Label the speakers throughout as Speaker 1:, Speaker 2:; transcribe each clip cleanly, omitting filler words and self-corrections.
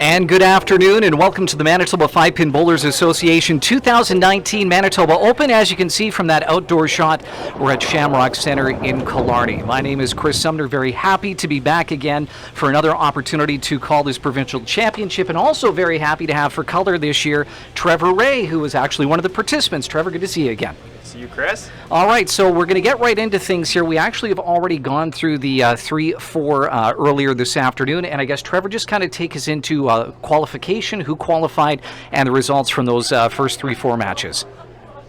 Speaker 1: And good afternoon, and welcome to the Manitoba 5-Pin Bowlers Association 2019 Manitoba Open. As you can see from that outdoor shot, we're at Shamrock Center in Killarney. My name is Chris Sumner, very happy to be back again for another opportunity to call this provincial championship, and also very happy to have for color this year Trevor Ray, who is actually one of the participants. Trevor, good to see you again.
Speaker 2: See you, Chris.
Speaker 1: All right, so we're going to get right into things here. We actually have already gone through the 3-4 earlier this afternoon, and I guess Trevor, just kind of take us into qualification, who qualified, and the results from those first 3-4 matches.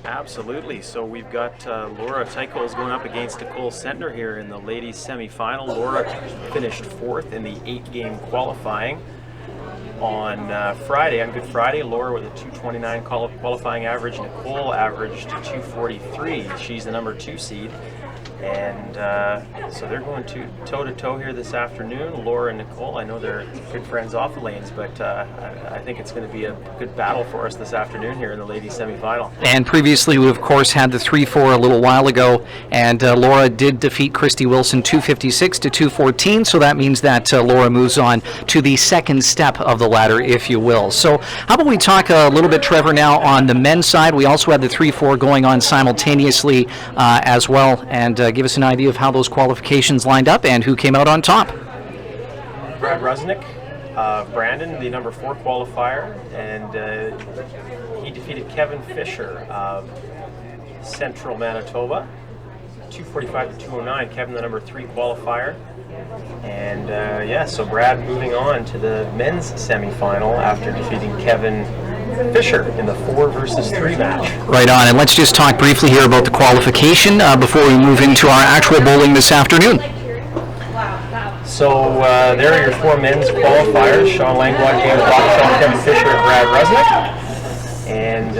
Speaker 2: Absolutely. So we've got Laura Tychols going up against Nicole Sentner here in the ladies semifinal. Laura finished 4th in the 8-game qualifying. On Friday, on Good Friday, Laura with a 229 qualifying average. Nicole averaged 243. She's the number 2 seed. And so they're going to toe-to-toe here this afternoon. Laura and Nicole, I know they're good friends off the lanes, but I think it's going to be a good battle for us this afternoon here in the ladies semifinal.
Speaker 1: And previously, we of course had the 3-4 a little while ago, and Laura did defeat Christy Wilson 256 to 214, so that means that Laura moves on to the second step of the ladder, if you will. So how about we talk a little bit, Trevor, now on the men's side. We also had the 3-4 going on simultaneously as well, and give us an idea of how those qualifications lined up and who came out on top.
Speaker 2: Brad Rusnick, Brandon, the number 4 qualifier, and he defeated Kevin Fisher of Central Manitoba, 245 to 209. Kevin, the number 3 qualifier. And so Brad moving on to the men's semifinal after defeating Kevin Fisher in the 4 versus 3 match.
Speaker 1: Right on, and let's just talk briefly here about the qualification before we move into our actual bowling this afternoon.
Speaker 2: So there are your 4 men's qualifiers: Sean Langlois, James Bachshaw, Kevin Fisher, and Brad Rusnick. And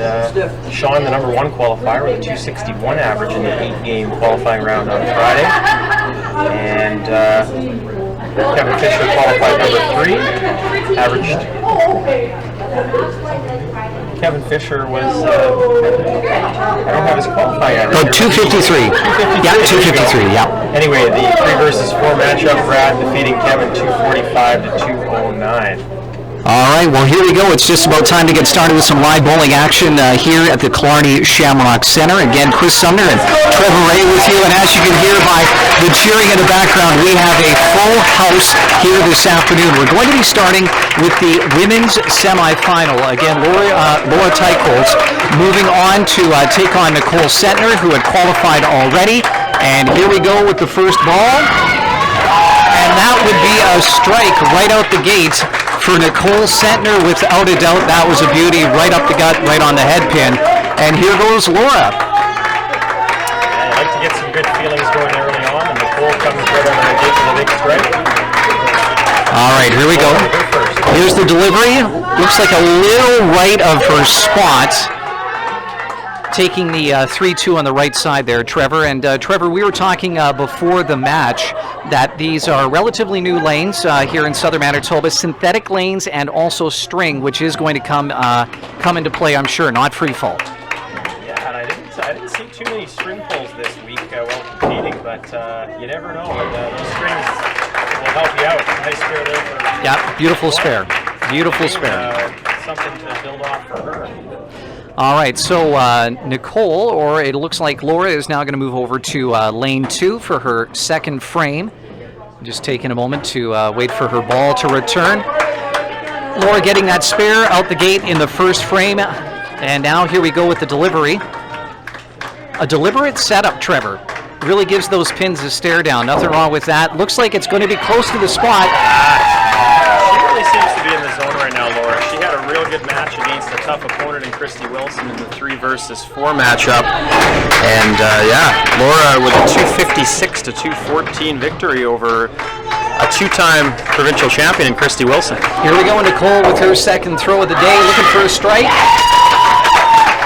Speaker 2: Sean, the number 1 qualifier, with a 261 average in the 8-game qualifying round on Friday. And Kevin Fisher qualified number 3, averaged. Kevin Fisher was, I don't have his qualifying average.
Speaker 1: Oh, 253. Yeah, 253, yeah.
Speaker 2: Anyway, the 3 versus 4 matchup, Brad defeating Kevin 245 to 209.
Speaker 1: All right, well, here we go. It's just about time to get started with some live bowling action here at the Killarney Shamrock Center. Again, Chris Sumner and Trevor Ray with you, and as you can hear by the cheering in the background, we have a full house here this afternoon. We're going to be starting with the women's semifinal. Again, Laura Tychols moving on to take on Nicole Sentner, who had qualified already. And here we go with the first ball. And that would be a strike right out the gate for Nicole Sentner, without a doubt. That was a beauty, right up the gut, right on the head pin. And here goes Laura.
Speaker 2: I'd like to get some good feelings going early on, and Nicole comes right on the gate for the big strike.
Speaker 1: All right, here we go. Here's the delivery. Looks like a little right of her spot. Taking the 3-2 on the right side there, Trevor. And Trevor, we were talking before the match that these are relatively new lanes here in southern Manitoba, synthetic lanes and also string, which is going to come into play, I'm sure, not free fall.
Speaker 2: Yeah, and I didn't see too many string pulls this week while competing, but you never know. Those strings will help you out. Nice spare there for her.
Speaker 1: Yeah, beautiful spare. Beautiful spare.
Speaker 2: Something to build off for her.
Speaker 1: All right, so Nicole, or it looks like Laura, is now going to move over to lane 2 for her second frame. Just taking a moment to wait for her ball to return. Laura getting that spare out the gate in the first frame. And now here we go with the delivery. A deliberate setup, Trevor. Really gives those pins a stare down. Nothing wrong with that. Looks like it's going to be close to the spot.
Speaker 2: She really seems to be in the zone right now, Laura. She had a real good match against a tough opponent in Christy Wilson in the 3 versus 4 matchup. And Laura with a 256 to 214 victory over a 2-time provincial champion in Christy Wilson.
Speaker 1: Here we go, Nicole with her second throw of the day, looking for a strike.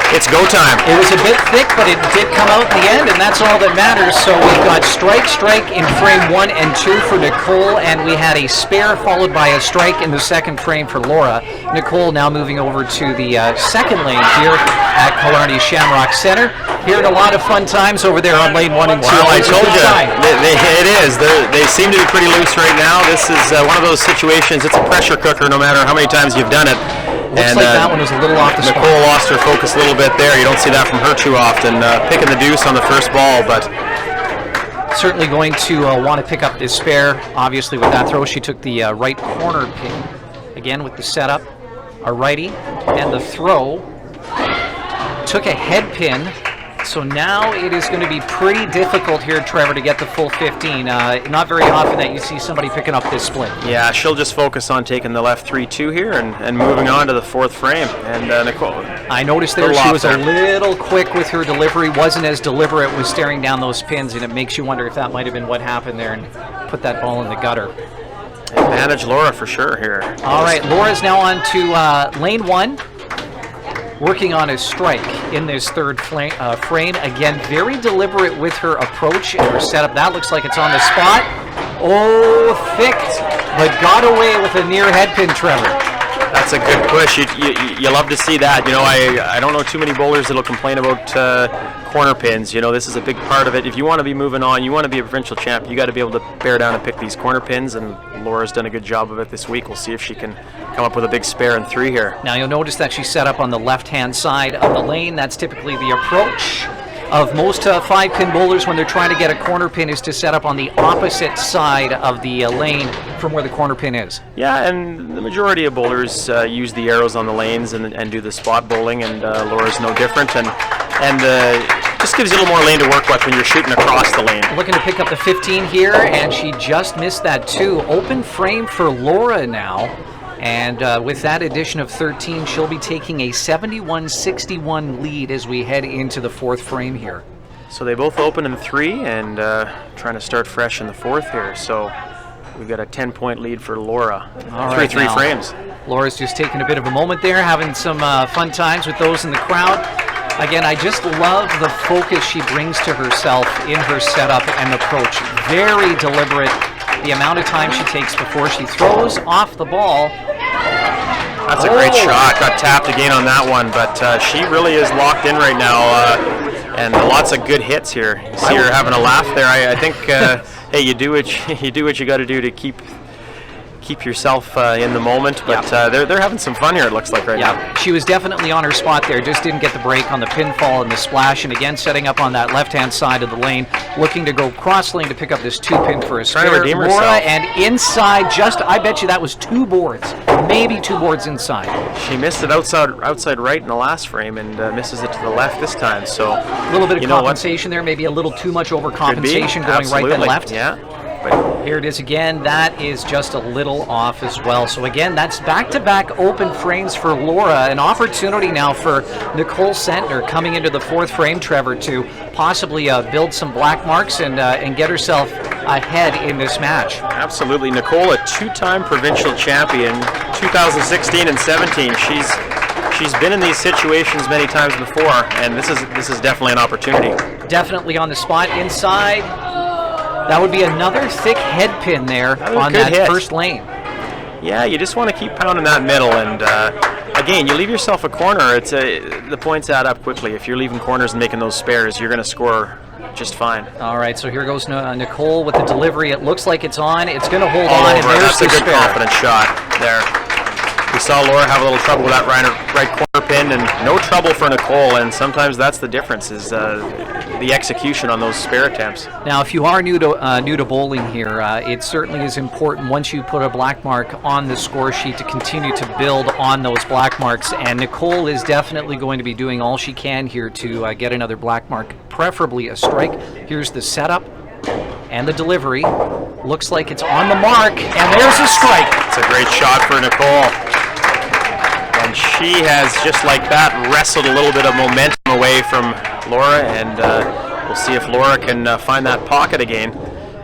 Speaker 2: It's go time.
Speaker 1: It was a bit thick, but it did come out in the end, and that's all that matters. So we've got strike in frame 1 and 2 for Nicole, and we had a spare followed by a strike in the second frame for Laura. Nicole now moving over to the second lane here at Killarney Shamrock Center. Hearing a lot of fun times over there on lane 1 and 2.
Speaker 2: Well, I told you, it is. They seem to be pretty loose right now. This is one of those situations, it's a pressure cooker no matter how many times you've done it.
Speaker 1: Looks like that one was a little off the spot.
Speaker 2: Nicole lost her focus a little bit there. You don't see that from her too often. Picking the deuce on the first ball, but
Speaker 1: certainly going to want to pick up this spare. Obviously, with that throw, she took the right corner pin. Again, with the setup, a righty, and the throw took a head pin. So now it is going to be pretty difficult here, Trevor, to get the full 15. Not very often that you see somebody picking up this split.
Speaker 2: Yeah, she'll just focus on taking the left 3-2 here and moving on to the fourth frame. And Nicole,
Speaker 1: I noticed there she was a little quick with her delivery, wasn't as deliberate with staring down those pins, and it makes you wonder if that might have been what happened there and put that ball in the gutter.
Speaker 2: Advantage Laura for sure here.
Speaker 1: All right, Laura's now on to lane 1. Working on a strike in this third frame. Again, very deliberate with her approach and her setup. That looks like it's on the spot. Oh, thick, but got away with a near head pin, Trevor.
Speaker 2: That's a good push. You love to see that. You know, I don't know too many bowlers that'll complain about corner pins. You know, this is a big part of it. If you want to be moving on, you want to be a provincial champ, you got to be able to bear down and pick these corner pins, and Laura's done a good job of it this week. We'll see if she can come up with a big spare in 3 here.
Speaker 1: Now you'll notice that she's set up on the left-hand side of the lane. That's typically the approach of most 5-pin bowlers when they're trying to get a corner pin, is to set up on the opposite side of the lane from where the corner pin is.
Speaker 2: Yeah, and the majority of bowlers use the arrows on the lanes and do the spot bowling, and Laura's no different. And just gives you a little more lane to work with when you're shooting across the lane.
Speaker 1: Looking to pick up the 15 here, and she just missed that too. Open frame for Laura now. And with that addition of 13, she'll be taking a 71-61 lead as we head into the fourth frame here.
Speaker 2: So they both open in 3 and trying to start fresh in the fourth here. So we've got a 10-point lead for Laura.
Speaker 1: All right,
Speaker 2: 3 frames.
Speaker 1: Laura's just taking a bit of a moment there, having some fun times with those in the crowd. Again, I just love the focus she brings to herself in her setup and approach. Very deliberate. The amount of time she takes before she throws off the ball.
Speaker 2: That's a great shot. Got tapped again on that one, but she really is locked in right now, and lots of good hits here. You see her having a laugh there. I think, hey, you do what you got to do to keep yourself in the moment, but they're having some fun here, it looks like, right now.
Speaker 1: She was definitely on her spot there, just didn't get the break on the pinfall and the splash, and again setting up on that left-hand side of the lane, looking to go cross lane to pick up this 2-pin for a spare.
Speaker 2: Trying to redeem herself.
Speaker 1: Laura, and inside, I bet you that was 2 boards, maybe 2 boards inside.
Speaker 2: She missed it outside right in the last frame and misses it to the left this time, so
Speaker 1: a little bit of compensation there, maybe a little too much overcompensation going right then left.
Speaker 2: Yeah.
Speaker 1: But here it is again. That is just a little off as well. So again, that's back-to-back open frames for Laura. An opportunity now for Nicole Sentner coming into the fourth frame, Trevor, to possibly build some black marks and get herself ahead in this match.
Speaker 2: Absolutely. Nicole, a 2-time provincial champion, 2016 and 17. She's been in these situations many times before, and this is definitely an opportunity.
Speaker 1: Definitely on the spot inside. That would be another thick head pin there on that first lane.
Speaker 2: Yeah, you just want to keep pounding that middle, and again, you leave yourself a corner. The points add up quickly. If you're leaving corners and making those spares, you're going to score just fine.
Speaker 1: All right, so here goes Nicole with the delivery. It looks like it's on. It's going to hold on, and there's
Speaker 2: the spare. That's a good confident shot there. We saw Laura have a little trouble with that right corner pin, and no trouble for Nicole, and sometimes that's the difference, is the execution on those spare attempts.
Speaker 1: Now, if you are new to bowling here, it certainly is important once you put a black mark on the score sheet to continue to build on those black marks, and Nicole is definitely going to be doing all she can here to get another black mark, preferably a strike. Here's the setup and the delivery. Looks like it's on the mark, and there's a strike.
Speaker 2: It's a great shot for Nicole. And she has, just like that, wrestled a little bit of momentum away from Laura, and we'll see if Laura can find that pocket again.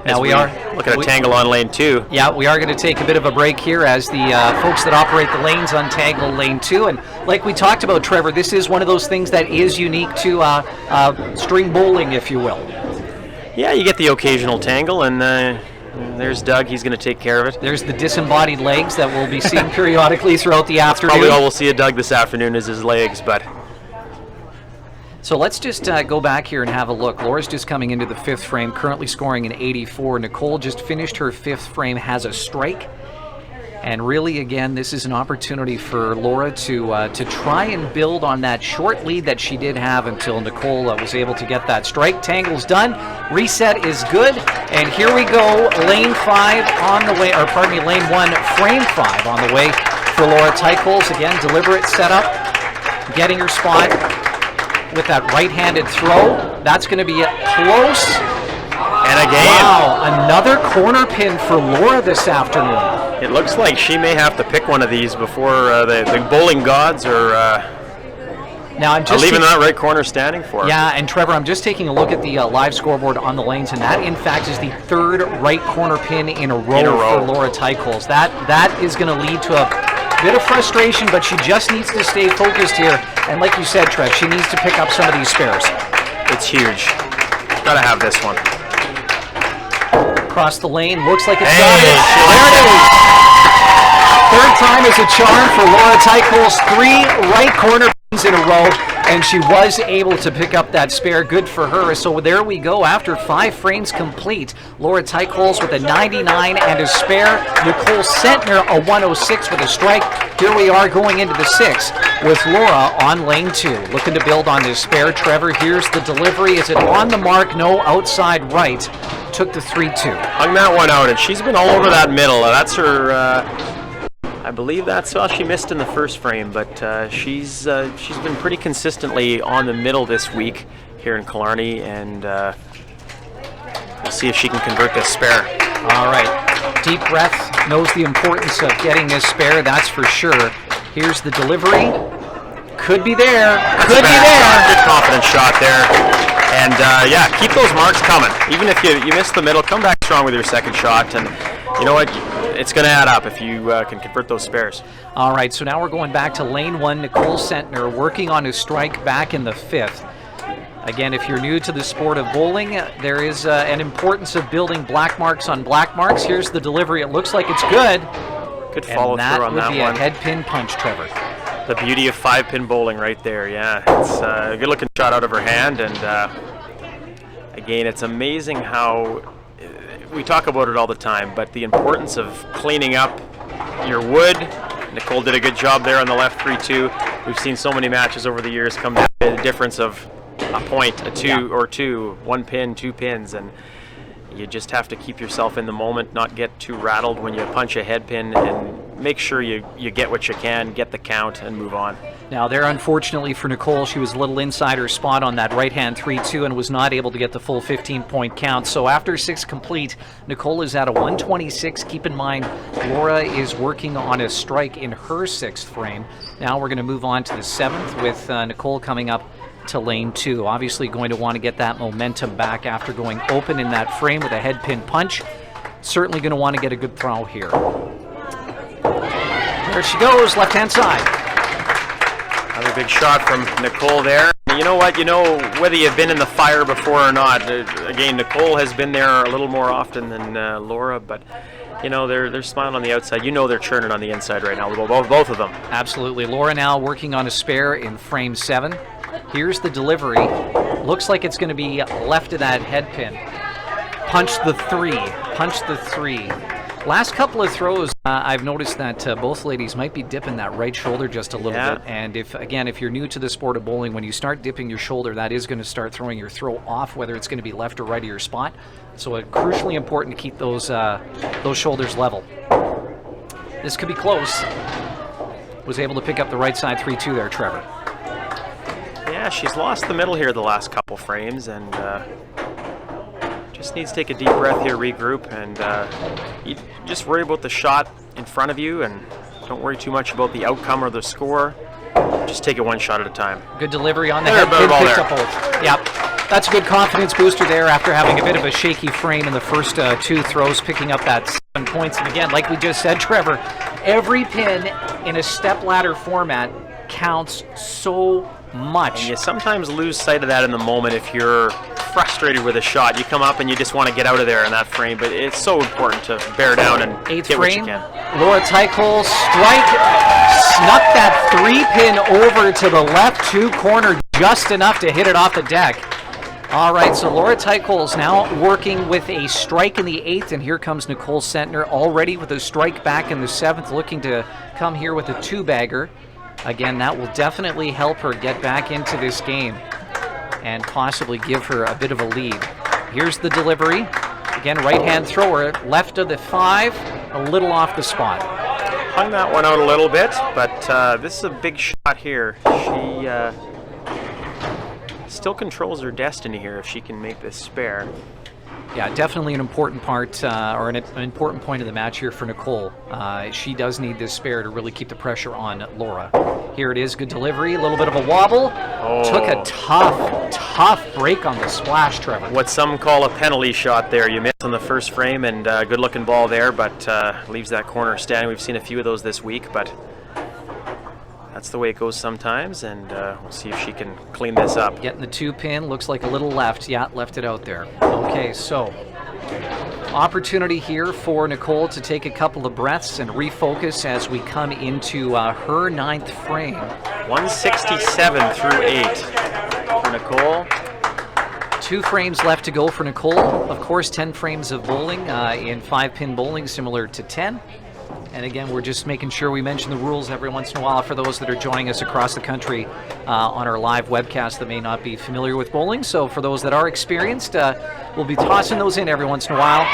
Speaker 1: Now we are
Speaker 2: looking at tangle on lane 2.
Speaker 1: Yeah, we are going to take a bit of a break here as the folks that operate the lanes untangle lane 2. And like we talked about, Trevor, this is one of those things that is unique to string bowling, if you will.
Speaker 2: Yeah, you get the occasional tangle, and there's Doug. He's going to take care of it.
Speaker 1: There's the disembodied legs that we'll be seeing periodically throughout the afternoon.
Speaker 2: Probably all we'll see of Doug this afternoon is his legs, but...
Speaker 1: So let's just go back here and have a look. Laura's just coming into the 5th frame, currently scoring an 84. Nicole just finished her 5th frame, has a strike. And really, again, this is an opportunity for Laura to try and build on that short lead that she did have until Nicole was able to get that strike. Tangle's done. Reset is good. And here we go. Lane 5 on the way, or pardon me, lane 1, frame 5 on the way for Laura Tychols. Again, deliberate setup, getting her spot with that right-handed throw. That's going to be close.
Speaker 2: And again.
Speaker 1: Wow, another corner pin for Laura this afternoon.
Speaker 2: It looks like she may have to pick one of these before the bowling gods are leaving that right corner standing for her.
Speaker 1: Yeah, and Trevor, I'm just taking a look at the live scoreboard on the lanes, and that, in fact, is the 3rd right corner pin in a row for Laura Tychols. That is going to lead to a bit of frustration, but she just needs to stay focused here. And like you said, Trev, she needs to pick up some of these spares.
Speaker 2: It's huge. Gotta have this one.
Speaker 1: Across the lane, looks like it's got it. There it is. 3rd time is a charm for Laura Tychols. 3 right corner pins in a row, and she was able to pick up that spare. Good for her. So there we go. After 5 frames complete, Laura Tychols with a 99 and a spare. Nicole Sentner a 106 with a strike. Here we are going into the 6th with Laura on lane 2, looking to build on this spare. Trevor, here's the delivery. Is it on the mark? No, outside right. Took the 3-2.
Speaker 2: Hung that one out, and she's been all over that middle. That's her... I believe that's all she missed in the 1st frame, but she's been pretty consistently on the middle this week here in Killarney, and we'll see if she can convert this spare.
Speaker 1: All right, deep breath, knows the importance of getting this spare, that's for sure. Here's the delivery. Could be there. Could be there.
Speaker 2: Good confident shot there. And yeah, keep those marks coming. Even if you miss the middle, come back strong with your 2nd shot, and you know what? It's going to add up if you can convert those spares.
Speaker 1: All right, so now we're going back to lane 1. Nicole Sentner working on his strike back in the 5th. Again, if you're new to the sport of bowling, there is an importance of building black marks on black marks. Here's the delivery. It looks like it's good.
Speaker 2: Good follow through on that one.
Speaker 1: That would be a head pin punch, Trevor.
Speaker 2: The beauty of 5-pin bowling right there, yeah. It's a good-looking shot out of her hand, and again, it's amazing how... We talk about it all the time, but the importance of cleaning up your wood. Nicole did a good job there on the left 3-2. We've seen so many matches over the years come down to the difference of a point, a 2 or 2, 1 pin, 2 pins, and you just have to keep yourself in the moment, not get too rattled when you punch a head pin, and make sure you get what you can, get the count, and move on.
Speaker 1: Now there, unfortunately for Nicole, she was a little inside her spot on that right-hand 3-2 and was not able to get the full 15-point count. So after 6 complete, Nicole is at a 126. Keep in mind, Laura is working on a strike in her 6th frame. Now we're going to move on to the 7th with Nicole coming up to lane 2. Obviously going to want to get that momentum back after going open in that frame with a head pin punch. Certainly going to want to get a good throw here. There she goes, left-hand side.
Speaker 2: Another big shot from Nicole there. You know what? You know whether you've been in the fire before or not. Again, Nicole has been there a little more often than Laura, but you know they're smiling on the outside. You know they're churning on the inside right now. Both of them.
Speaker 1: Absolutely. Laura now working on a spare in frame 7. Here's the delivery. Looks like it's going to be left of that head pin. Punch the 3. Punch the 3. Last couple of throws, I've noticed that both ladies might be dipping that right shoulder just a little bit. And if you're new to the sport of bowling, when you start dipping your shoulder, that is going to start throwing your throw off, whether it's going to be left or right of your spot. So it's crucially important to keep those shoulders level. This could be close. Was able to pick up the right side 3-2 there, Trevor.
Speaker 2: Yeah, she's lost the middle here the last couple frames, and just needs to take a deep breath here, regroup, and you just worry about the shot in front of you, and don't worry too much about the outcome or the score. Just take it one shot at a time.
Speaker 1: Good delivery on the head pin, picked up both. Yep. That's a good confidence booster there after having a bit of a shaky frame in the first 2 throws, picking up that 7 points. And again, like we just said, Trevor, every pin in a stepladder format counts so much.
Speaker 2: And you sometimes lose sight of that in the moment if you're frustrated with a shot. You come up and you just want to get out of there in that frame, but it's so important to bear down and get what you can.
Speaker 1: Laura Teichol strike, snuck that 3-pin over to the left 2 corner just enough to hit it off the deck. All right, so Laura Teichol's now working with a strike in the 8th, and here comes Nicole Sentner already with a strike back in the 7th, looking to come here with a 2-bagger. Again, that will definitely help her get back into this game and possibly give her a bit of a lead. Here's the delivery. Again, right-hand thrower, left of the 5, a little off the spot.
Speaker 2: Hung that one out a little bit, but this is a big shot here. She still controls her destiny here if she can make this spare.
Speaker 1: Yeah, definitely an important part, or an important point of the match here for Nicole. She does need this spare to really keep the pressure on Laura. Here it is, good delivery, a little bit of a wobble.
Speaker 2: Oh.
Speaker 1: Took a tough break on the splash, Trevor.
Speaker 2: What some call a penalty shot there. You missed on the first frame, and good looking ball there, but leaves that corner standing. We've seen a few of those this week, but that's the way it goes sometimes, and we'll see if she can clean this up.
Speaker 1: Getting the 2-pin, looks like a little left. Yeah, left it out there. Okay, so opportunity here for Nicole to take a couple of breaths and refocus as we come into her 9th frame.
Speaker 2: 167 through 8 for Nicole.
Speaker 1: 2 frames left to go for Nicole. Of course, 10 frames of bowling in 5-pin bowling, similar to 10. And again, we're just making sure we mention the rules every once in a while for those that are joining us across the country on our live webcast that may not be familiar with bowling. So for those that are experienced, we'll be tossing those in every once in a while.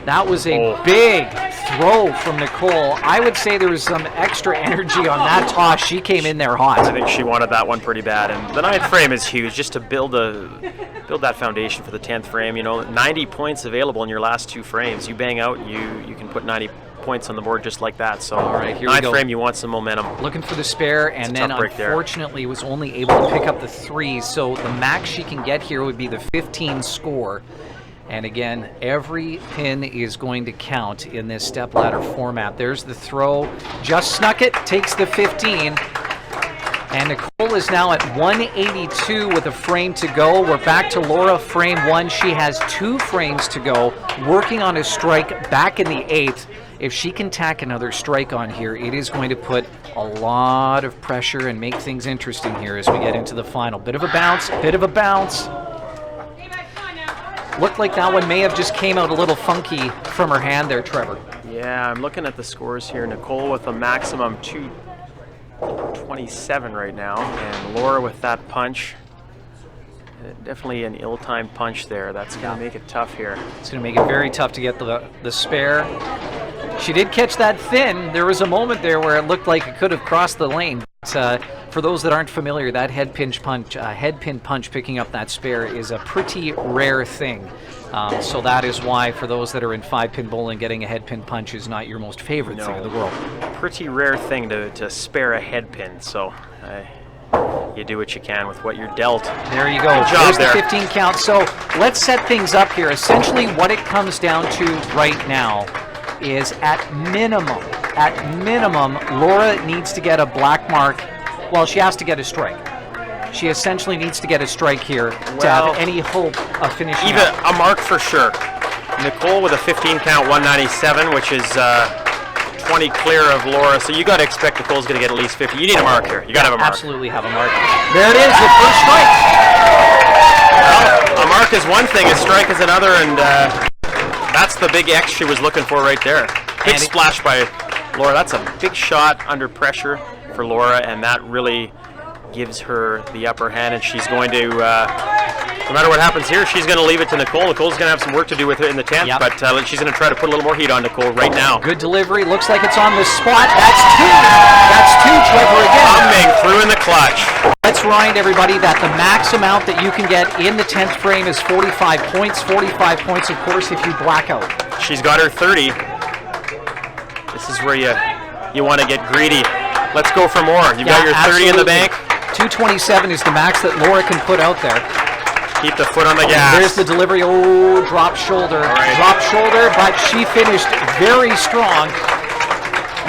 Speaker 1: That was a big throw from Nicole. I would say there was some extra energy on that toss. She came in there hot.
Speaker 2: I think she wanted that one pretty bad. And the 9th frame is huge, just to build that foundation for the 10th frame. You know, 90 points available in your last 2 frames. You bang out, you can put 90 points on the board just like that. So
Speaker 1: all right, here we go.
Speaker 2: 9th frame, you want some momentum.
Speaker 1: Looking for the spare, and then unfortunately was only able to pick up the 3. So the max she can get here would be the 15 score. And again, every pin is going to count in this stepladder format. There's the throw, just snuck it, takes the 15. And Nicole is now at 182 with a frame to go. We're back to Laura, frame 1. She has 2 frames to go, working on a strike back in the 8th. If she can tack another strike on here, it is going to put a lot of pressure and make things interesting here as we get into the final. Bit of a bounce, Looked like that one may have just came out a little funky from her hand there, Trevor.
Speaker 2: Yeah, I'm looking at the scores here. Nicole with a maximum 227 right now, and Laura with that punch. Definitely an ill-timed punch there. That's going to make it tough here.
Speaker 1: It's going to make it very tough to get the spare. She did catch that thin. There was a moment there where it looked like it could have crossed the lane. But, for those that aren't familiar, that head pin punch picking up that spare is a pretty rare thing. So that is why, for those that are in 5-pin bowling, getting a head pin punch is not your most favorite thing in the world.
Speaker 2: Pretty rare thing to spare a head pin. So you do what you can with what you're dealt.
Speaker 1: There you go. There's the 15 count. So let's set things up here. Essentially, what it comes down to right now is at minimum, Laura needs to get a black mark. Well, she has to get a strike. She essentially needs to get a strike here to have any hope of finishing
Speaker 2: even a mark for sure. Nicole with a 15 count, 197, which is 20 clear of Laura. So you got to expect Nicole's going to get at least 50. You need a mark here. You got to have a mark.
Speaker 1: Absolutely have a mark. There it is, the first strike.
Speaker 2: Well, a mark is one thing, a strike is another, and that's the big X she was looking for right there. Big splash by Laura. That's a big shot under pressure for Laura, and that really gives her the upper hand, and she's going to, no matter what happens here, she's going to leave it to Nicole. Nicole's going to have some work to do with it in the 10th, but she's going to try to put a little more heat on Nicole right now.
Speaker 1: Good delivery. Looks like it's on the spot. That's 2. That's 2, Trevor, again.
Speaker 2: Humming through in the clutch.
Speaker 1: Let's remind everybody that the max amount that you can get in the 10th frame is 45 points. 45 points, of course, if you black out.
Speaker 2: She's got her 30. This is where you want to get greedy. Let's go for more. You've got your 30 in the bank.
Speaker 1: 227 is the max that Laura can put out there.
Speaker 2: Keep the foot on the gas.
Speaker 1: There's the delivery. Oh, drop shoulder.
Speaker 2: Right.
Speaker 1: Drop shoulder, but she finished very strong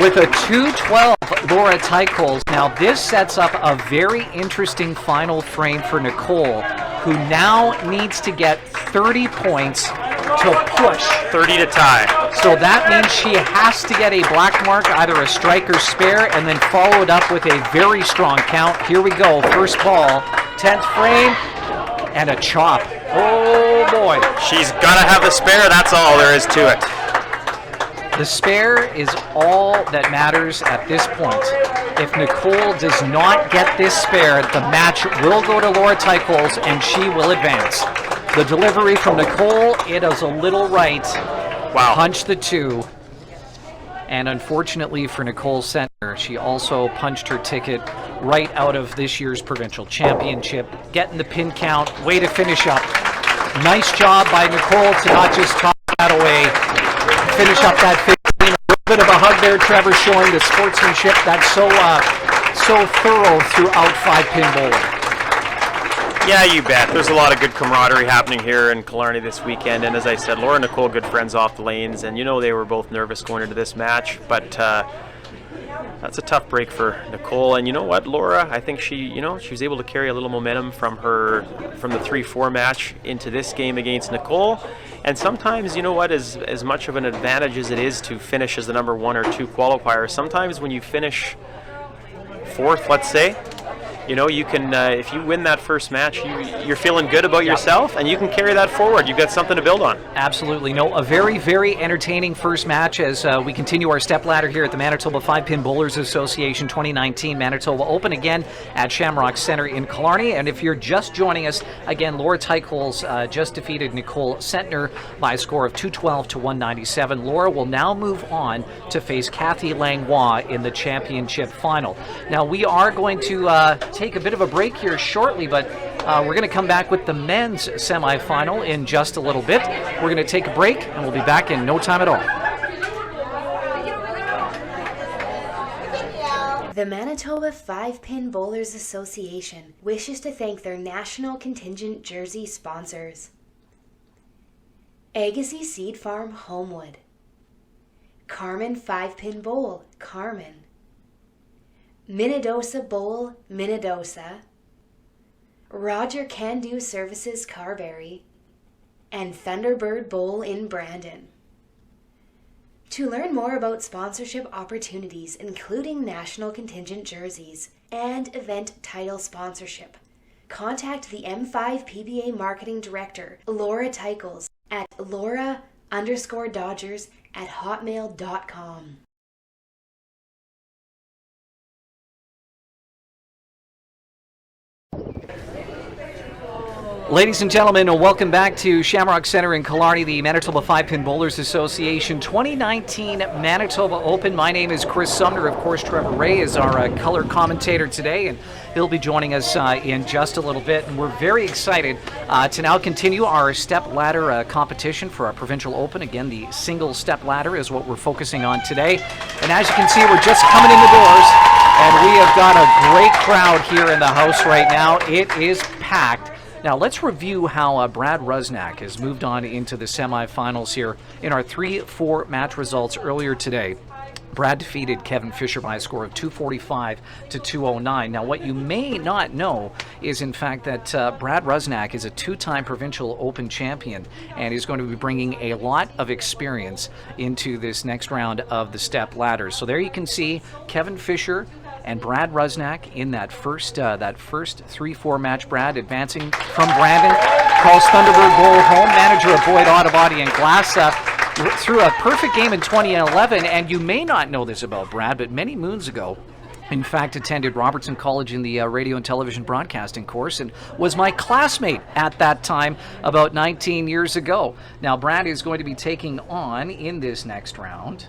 Speaker 1: with a 2:12, Laura Tychols. Now, this sets up a very interesting final frame for Nicole, who now needs to get 30 points to push.
Speaker 2: 30 to tie.
Speaker 1: So that means she has to get a black mark, either a strike or spare, and then follow it up with a very strong count. Here we go. First ball, 10th frame, and a chop. Oh, boy.
Speaker 2: She's got to have the spare. That's all there is to it.
Speaker 1: The spare is all that matters at this point. If Nicole does not get this spare, the match will go to Laura Tychols and she will advance. The delivery from Nicole, it is a little right.
Speaker 2: Wow.
Speaker 1: Punch the 2. And unfortunately for Nicole Sentner, she also punched her ticket right out of this year's provincial championship, getting the pin count. Way to finish up. Nice job by Nicole to not just toss that away. Finish up that 15. A little bit of a hug there, Trevor, showing the sportsmanship that's so thorough throughout 5-pin bowling.
Speaker 2: Yeah, you bet. There's a lot of good camaraderie happening here in Killarney this weekend. And as I said, Laura and Nicole, good friends off the lanes. And they were both nervous going into this match. But that's a tough break for Nicole. And you know what, Laura? I think she was able to carry a little momentum from the 3-4 match into this game against Nicole. And sometimes, as much of an advantage as it is to finish as the number 1 or 2 qualifier, sometimes when you finish 4th, let's say, you can, if you win that first match, you're feeling good about yourself, and you can carry that forward. You've got something to build on.
Speaker 1: Absolutely. No, a very, very entertaining first match as we continue our stepladder here at the Manitoba 5-Pin Bowlers Association 2019 Manitoba Open, again at Shamrock Centre in Killarney. And if you're just joining us, again, Laura Tychols just defeated Nicole Sentner by a score of 212 to 197. Laura will now move on to face Kathy Langlois in the championship final. Now, we are going to take a bit of a break here shortly, but we're going to come back with the men's semifinal in just a little bit. We're going to take a break, and we'll be back in no time at all.
Speaker 3: The Manitoba 5-Pin Bowlers Association wishes to thank their national contingent jersey sponsors: Agassiz Seed Farm Homewood, Carmen 5-Pin Bowl, Carmen, Minnedosa Bowl, Minnedosa, Roger Can Do Services, Carberry, and Thunderbird Bowl in Brandon. To learn more about sponsorship opportunities, including national contingent jerseys and event title sponsorship, contact the M5PBA Marketing Director, Laura Tychols, at laura_dodgers@hotmail.com.
Speaker 1: Ladies and gentlemen, welcome back to Shamrock Centre in Killarney, the Manitoba 5-Pin Bowlers Association 2019 Manitoba Open. My name is Chris Sumner. Of course, Trevor Ray is our color commentator today, and he'll be joining us in just a little bit. And we're very excited to now continue our step ladder competition for our Provincial Open. Again, the single step ladder is what we're focusing on today. And as you can see, we're just coming in the doors, and we have got a great crowd here in the house right now. It is packed. Now, let's review how Brad Rusnak has moved on into the semifinals here in our 3-4 match results earlier today. Brad defeated Kevin Fisher by a score of 245 to 209. Now, what you may not know is, in fact, that Brad Rusnak is a 2-time Provincial Open champion and is going to be bringing a lot of experience into this next round of the step ladder. So there you can see Kevin Fisher and Brad Rusnak in that first 3-4 match. Brad advancing from Brandon, calls Thunderbird Bowl home. Manager of Boyd Auto Body and Glass threw a perfect game in 2011, and you may not know this about Brad, but many moons ago, in fact, attended Robertson College in the radio and television broadcasting course and was my classmate at that time about 19 years ago. Now, Brad is going to be taking on, in this next round,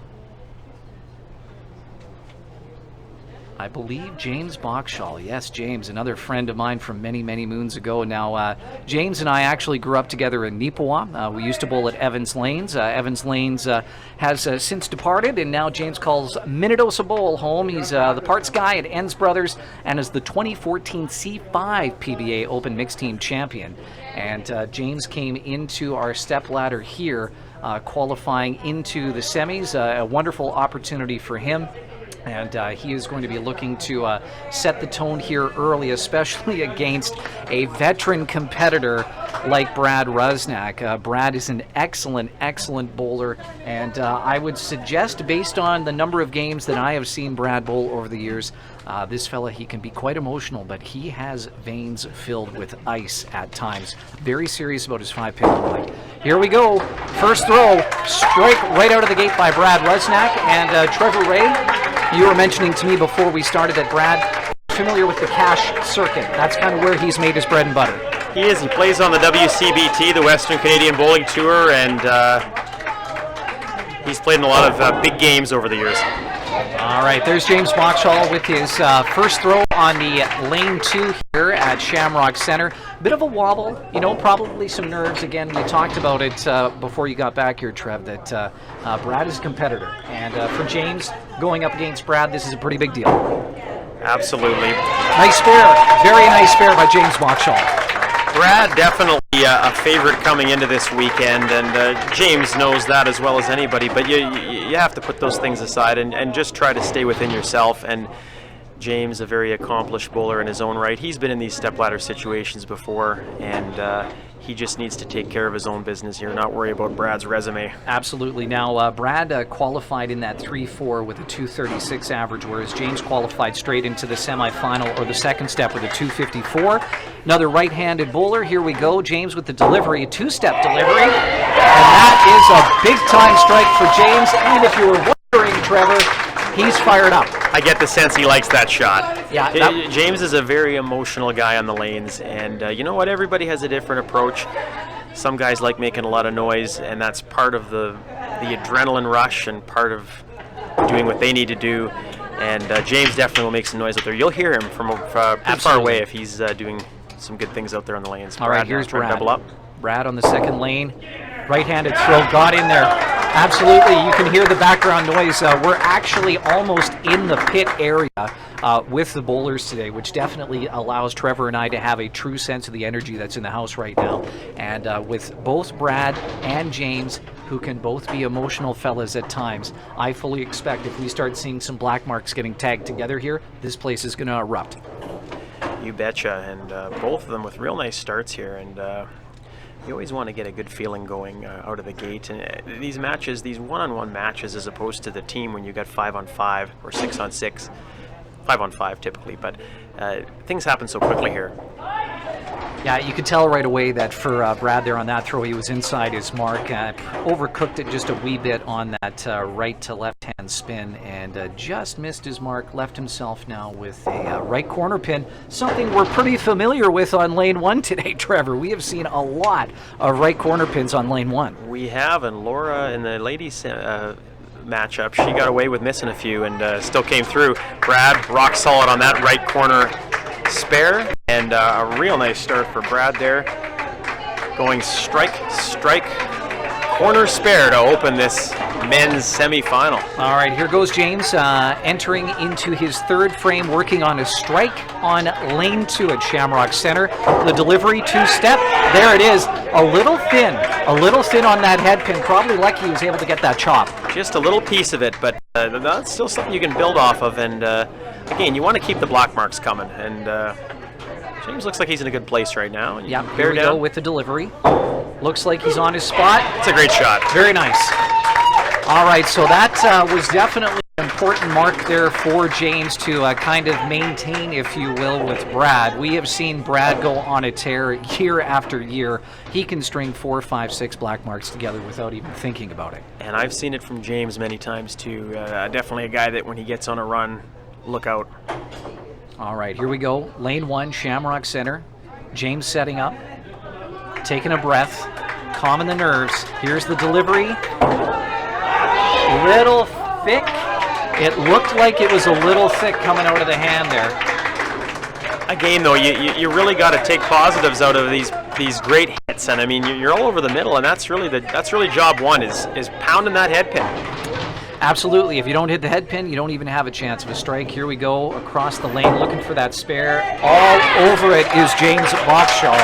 Speaker 1: I believe James Boxshall. Yes, James, another friend of mine from many, many moons ago. Now, James and I actually grew up together in Neepawa. We used to bowl at Evans Lanes. Evans Lanes has since departed, and now James calls Minnedosa Bowl home. He's the parts guy at Enns Brothers and is the 2014 C5 PBA Open Mixed Team Champion. And James came into our stepladder here, qualifying into the semis. A wonderful opportunity for him. And he is going to be looking to set the tone here early, especially against a veteran competitor like Brad Rusnak. Brad is an excellent, excellent bowler, and I would suggest, based on the number of games that I have seen Brad bowl over the years, this fella, he can be quite emotional, but he has veins filled with ice at times. Very serious about his 5-pin bowling. Here we go. First throw, strike right out of the gate by Brad Rusnak, and Trevor Ray, you were mentioning to me before we started that Brad is familiar with the cash circuit. That's kind of where he's made his bread and butter.
Speaker 2: He is. He plays on the WCBT, the Western Canadian Bowling Tour, and he's played in a lot of big games over the years.
Speaker 1: All right, there's James Boxshall with his first throw on the lane 2 here at Shamrock Center. Bit of a wobble, you know, probably some nerves. Again, we talked about it before you got back here, Trev, that Brad is a competitor. And for James, going up against Brad, this is a pretty big deal.
Speaker 2: Absolutely.
Speaker 1: Nice spare, very nice spare by James Boxshall.
Speaker 2: Brad definitely a favorite coming into this weekend, and James knows that as well as anybody, but you have to put those things aside and just try to stay within yourself. And James, a very accomplished bowler in his own right. He's been in these stepladder situations before, and he just needs to take care of his own business here, not worry about Brad's resume.
Speaker 1: Absolutely. Now, Brad qualified in that 3-4 with a 236 average, whereas James qualified straight into the semifinal, or the second step, with a 254. Another right-handed bowler. Here we go. James with the delivery, a 2-step delivery. And that is a big-time strike for James. And if you were wondering, Trevor, he's fired up.
Speaker 2: I get the sense he likes that shot.
Speaker 1: Yeah,
Speaker 2: James is a very emotional guy on the lanes, and you know what? Everybody has a different approach. Some guys like making a lot of noise, and that's part of the adrenaline rush and part of doing what they need to do. And James definitely will make some noise out there. You'll hear him from pretty far away if he's doing some good things out there on the lanes.
Speaker 1: All right, here's Brad.
Speaker 2: Double up.
Speaker 1: Brad on the second lane. Right-handed throw, got in there. Absolutely, you can hear the background noise. We're actually almost in the pit area with the bowlers today, which definitely allows Trevor and I to have a true sense of the energy that's in the house right now. And with both Brad and James, who can both be emotional fellas at times, I fully expect if we start seeing some black marks getting tagged together here, this place is going to erupt.
Speaker 2: You betcha, and both of them with real nice starts here, and you always want to get a good feeling going out of the gate. And these matches, these one-on-one matches, as opposed to the team when you got 5-on-5 or 6-on-6, 5-on-5 typically, but things happen so quickly here.
Speaker 1: Yeah, you could tell right away that for Brad there on that throw, he was inside his mark. Overcooked it just a wee bit on that right to left-hand spin, and just missed his mark. Left himself now with a right corner pin, something we're pretty familiar with on lane 1 today, Trevor. We have seen a lot of right corner pins on lane 1.
Speaker 2: We have, and Laura in the ladies matchup, she got away with missing a few and still came through. Brad, rock solid on that right corner spare, and a real nice start for Brad there. Going strike, corner spare to open this men's semifinal.
Speaker 1: All right, here goes James entering into his third frame, working on a strike on lane 2 at Shamrock Center. The delivery 2-step, there it is, a little thin on that head pin. Probably lucky he was able to get that chop.
Speaker 2: Just a little piece of it, but that's still something you can build off of, and again, you want to keep the block marks coming, and James looks like he's in a good place right now.
Speaker 1: Yeah, here we go with the delivery. Looks like he's on his spot.
Speaker 2: It's a great shot.
Speaker 1: Very nice. All right, so that was definitely an important mark there for James to kind of maintain, if you will, with Brad. We have seen Brad go on a tear year after year. He can string 4, 5, 6 black marks together without even thinking about it.
Speaker 2: And I've seen it from James many times too. Definitely a guy that when he gets on a run, look out.
Speaker 1: All right, here we go. Lane 1, Shamrock Center. James setting up, taking a breath, calming the nerves. Here's the delivery. Little thick
Speaker 4: It looked like it was a little thick coming out of the hand there.
Speaker 2: Again, though, you really got to take positives out of these great hits, and I mean you're all over the middle, and that's really job one is pounding that head pin.
Speaker 4: Absolutely. If you don't hit the head pin, you don't even have a chance of a strike. Here we go across the lane, looking for that spare. All over it is James Boxshall,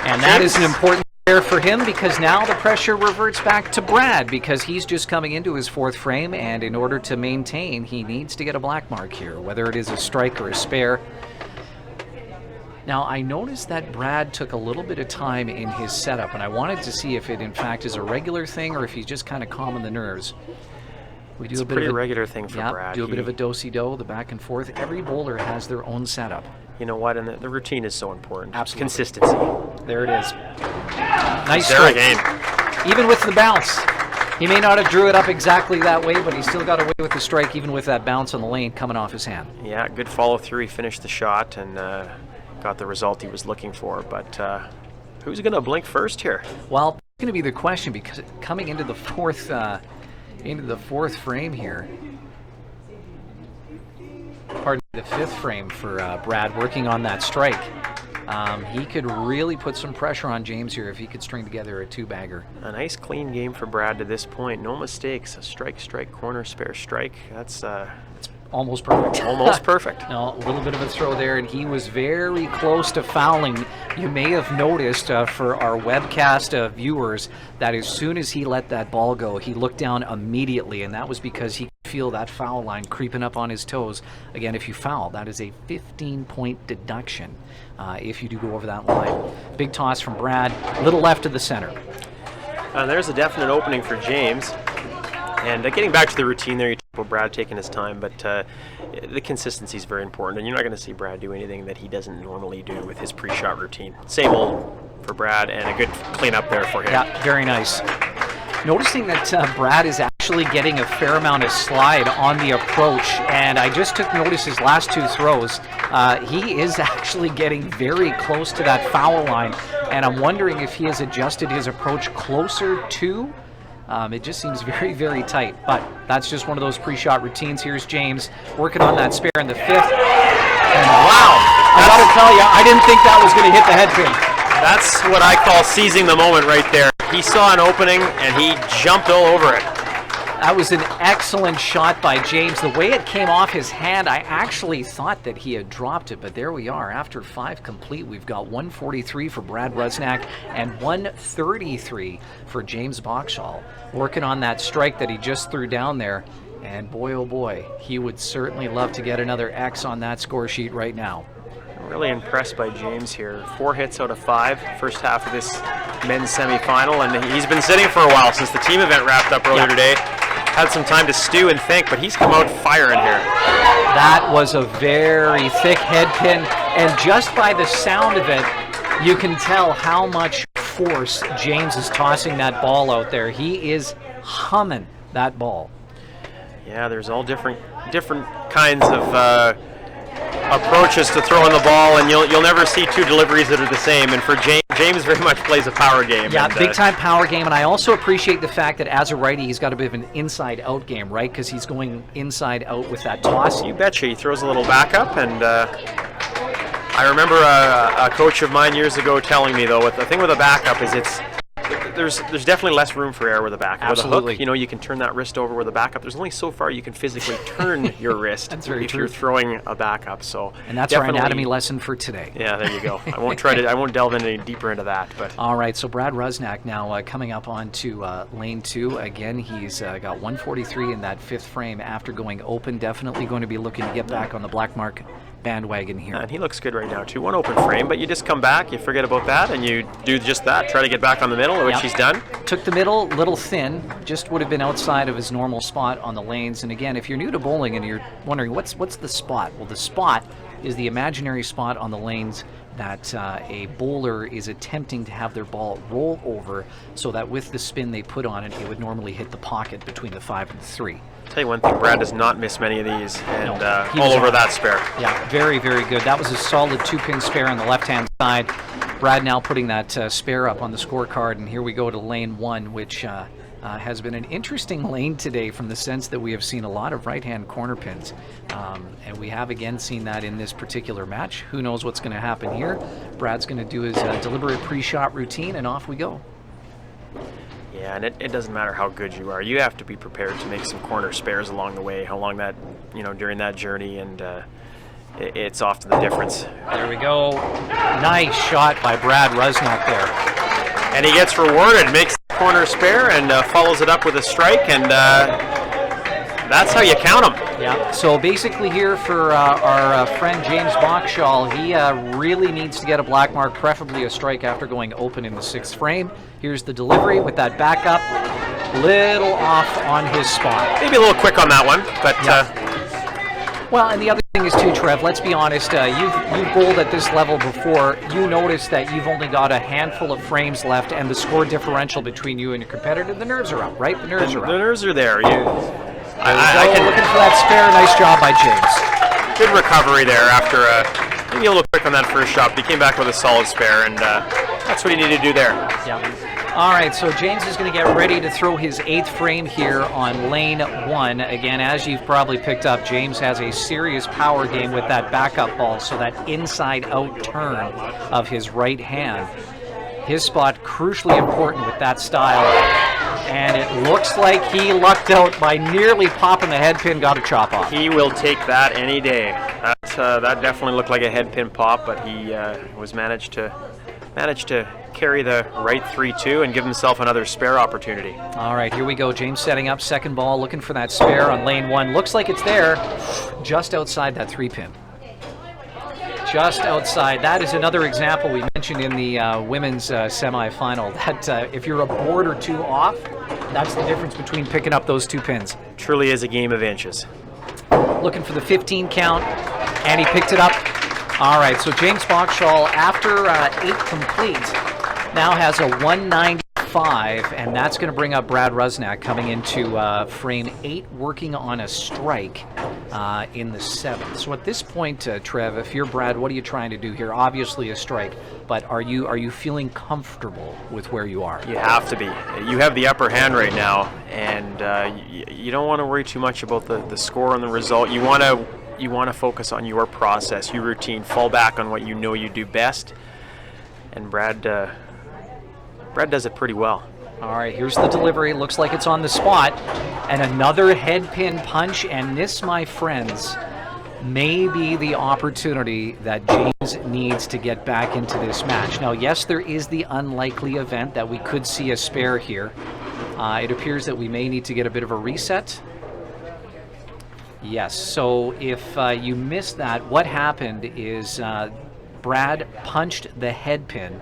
Speaker 4: and that is an important spare for him because now the pressure reverts back to Brad because he's just coming into his fourth frame, and in order to maintain, he needs to get a black mark here, whether it is a strike or a spare. Now, I noticed that Brad took a little bit of time in his setup, and I wanted to see if it, in fact, is a regular thing or if he's just kind of calming the nerves. We do
Speaker 2: It's
Speaker 4: a
Speaker 2: a
Speaker 4: bit
Speaker 2: pretty
Speaker 4: of a
Speaker 2: regular thing for Brad.
Speaker 4: Do a bit of a do-si-do, the back and forth. Every bowler has their own setup.
Speaker 2: You know what? And the routine is so important.
Speaker 4: Absolutely.
Speaker 2: Consistency.
Speaker 4: There it is. Nice
Speaker 2: There
Speaker 4: strike.
Speaker 2: again.
Speaker 4: Even with the bounce. He may not have drew it up exactly that way, but he still got away with the strike, even with that bounce on the lane coming off his hand.
Speaker 2: Yeah, good follow-through. He finished the shot and got the result he was looking for. But who's going to blink first here?
Speaker 4: Well, it's going to be the question because coming into the fourth frame here, pardon me, the fifth frame for Brad working on that strike. He could really put some pressure on James here if he could string together a two-bagger.
Speaker 2: A nice clean game for Brad to this point. No mistakes. A strike, strike, corner, spare, strike. That's
Speaker 4: Almost perfect.
Speaker 2: almost perfect.
Speaker 4: No, a little bit of a throw there, and he was very close to fouling. You may have noticed for our webcast viewers that as soon as he let that ball go, he looked down immediately, and that was because he could feel that foul line creeping up on his toes. Again, if you foul, that is a 15-point deduction if you do go over that line. Big toss from Brad, little left of the center.
Speaker 2: There's a definite opening for James. And getting back to the routine there, you talk about Brad taking his time, but the consistency is very important. And you're not going to see Brad do anything that he doesn't normally do with his pre-shot routine. Same old for Brad, and a good cleanup there for him.
Speaker 4: Yeah, very nice. Noticing that Brad is actually getting a fair amount of slide on the approach, and I just took notice his last two throws. He is actually getting very close to that foul line, and I'm wondering if he has adjusted his approach closer to. It just seems very, very tight, but that's just one of those pre-shot routines. Here's James working on that spare in the fifth. And wow, I gotta tell you, I didn't think that was going to hit the head pin.
Speaker 2: That's what I call seizing the moment right there. He saw an opening, and he jumped all over it.
Speaker 4: That was an excellent shot by James. The way it came off his hand, I actually thought that he had dropped it, but there we are. After 5 complete, we've got 143 for Brad Rusnak and 133 for James Boxshall, working on that strike that he just threw down there. And boy, oh boy, he would certainly love to get another X on that score sheet right now.
Speaker 2: Really impressed by James here. 4 hits out of 5, first half of this men's semifinal, and he's been sitting for a while since the team event wrapped up earlier today. Had some time to stew and think, but he's come out firing here.
Speaker 4: That was a very thick head pin, and just by the sound of it, you can tell how much force James is tossing that ball out there. He is humming that ball.
Speaker 2: Yeah, there's all different kinds of approaches to throwing the ball, and you'll never see two deliveries that are the same. And for James very much plays a power game.
Speaker 4: Yeah,
Speaker 2: and,
Speaker 4: big time power game, and I also appreciate the fact that as a righty, he's got a bit of an inside-out game, right? Because he's going inside-out with that toss.
Speaker 2: You betcha. He throws a little backup, and I remember a coach of mine years ago telling me, though, the thing with a backup is there's definitely less room for error with a backup.
Speaker 4: Absolutely.
Speaker 2: With a hook, you can turn that wrist over with a backup. There's only so far you can physically turn your wrist
Speaker 4: That's very
Speaker 2: if
Speaker 4: true.
Speaker 2: you're throwing a backup. So
Speaker 4: And that's our anatomy lesson for today.
Speaker 2: Yeah, there you go. I won't delve any deeper into that. But
Speaker 4: all right, so Brad Rusnak now coming up onto lane 2. Again, he's got 143 in that 5th frame after going open. Definitely going to be looking to get back on the black mark bandwagon here.
Speaker 2: And he looks good right now too. One open frame, but you just come back, you forget about that, and you do just that. Try to get back on the middle, which he's done.
Speaker 4: Took the middle, little thin, just would have been outside of his normal spot on the lanes. And again, if you're new to bowling and you're wondering what's the spot, well, the spot is the imaginary spot on the lanes that a bowler is attempting to have their ball roll over, so that with the spin they put on it, it would normally hit the pocket between the 5 and 3.
Speaker 2: Tell you one thing, Brad does not miss many of these, and
Speaker 4: No,
Speaker 2: all over that spare.
Speaker 4: Yeah, very, very good. That was a solid 2-pin spare on the left-hand side. Brad now putting that spare up on the scorecard, and here we go to lane 1, which has been an interesting lane today from the sense that we have seen a lot of right-hand corner pins. And we have again seen that in this particular match. Who knows what's going to happen here? Brad's going to do his deliberate pre-shot routine, and off we go.
Speaker 2: Yeah, and it doesn't matter how good you are. You have to be prepared to make some corner spares along the way, along that, during that journey, and it's often the difference.
Speaker 4: There we go. Nice shot by Brad Rusnak there.
Speaker 2: And he gets rewarded, makes the corner spare, and follows it up with a strike, and that's how you count him.
Speaker 4: Yeah, so basically here for our friend James Bachschall, he really needs to get a black mark, preferably a strike after going open in the 6th frame. Here's the delivery with that backup, little off on his spot.
Speaker 2: Maybe a little quick on that one, but...
Speaker 4: Well, and the other thing is too, Trev, let's be honest, you've bowled at this level before. You notice that you've only got a handful of frames left, and the score differential between you and your competitor, the nerves are up, right? The nerves are up.
Speaker 2: The nerves are there.
Speaker 4: I can looking for that spare. Nice job by James.
Speaker 2: Good recovery there after maybe a little quick on that first shot, but he came back with a solid spare, and that's what he needed to do there.
Speaker 4: Yeah. All right, so James is going to get ready to throw his 8th frame here on lane 1. Again, as you've probably picked up, James has a serious power game with that backup ball, so that inside-out turn of his right hand. His spot crucially important with that style, and it looks like he lucked out by nearly popping the head pin, got a chop off.
Speaker 2: He will take that any day. That definitely looked like a head pin pop, but he was managed to carry the right 3-2 and give himself another spare opportunity.
Speaker 4: All right, here we go. James setting up, second ball, looking for that spare on lane 1. Looks like it's there, just outside that 3-pin. Just outside. That is another example we mentioned in the women's semifinal, that if you're a board or 2 off, that's the difference between picking up those 2 pins.
Speaker 2: Truly is a game of inches.
Speaker 4: Looking for the 15 count, and he picked it up. All right, so James Bachschall, after 8 complete, now has a 195, and that's going to bring up Brad Rusnak coming into frame 8, working on a strike in the 7th. So at this point, Trev, if you're Brad, what are you trying to do here? Obviously a strike, but are you feeling comfortable with where you are?
Speaker 2: You have to be. You have the upper hand right now, and you don't want to worry too much about the score and the result. You want to focus on your process, your routine, fall back on what you know you do best, and Brad does it pretty well.
Speaker 4: All right, here's the delivery. Looks like it's on the spot. And another head pin punch, and this, my friends, may be the opportunity that James needs to get back into this match. Now, yes, there is the unlikely event that we could see a spare here. It appears that we may need to get a bit of a reset. Yes, so if you missed that, what happened is Brad punched the head pin,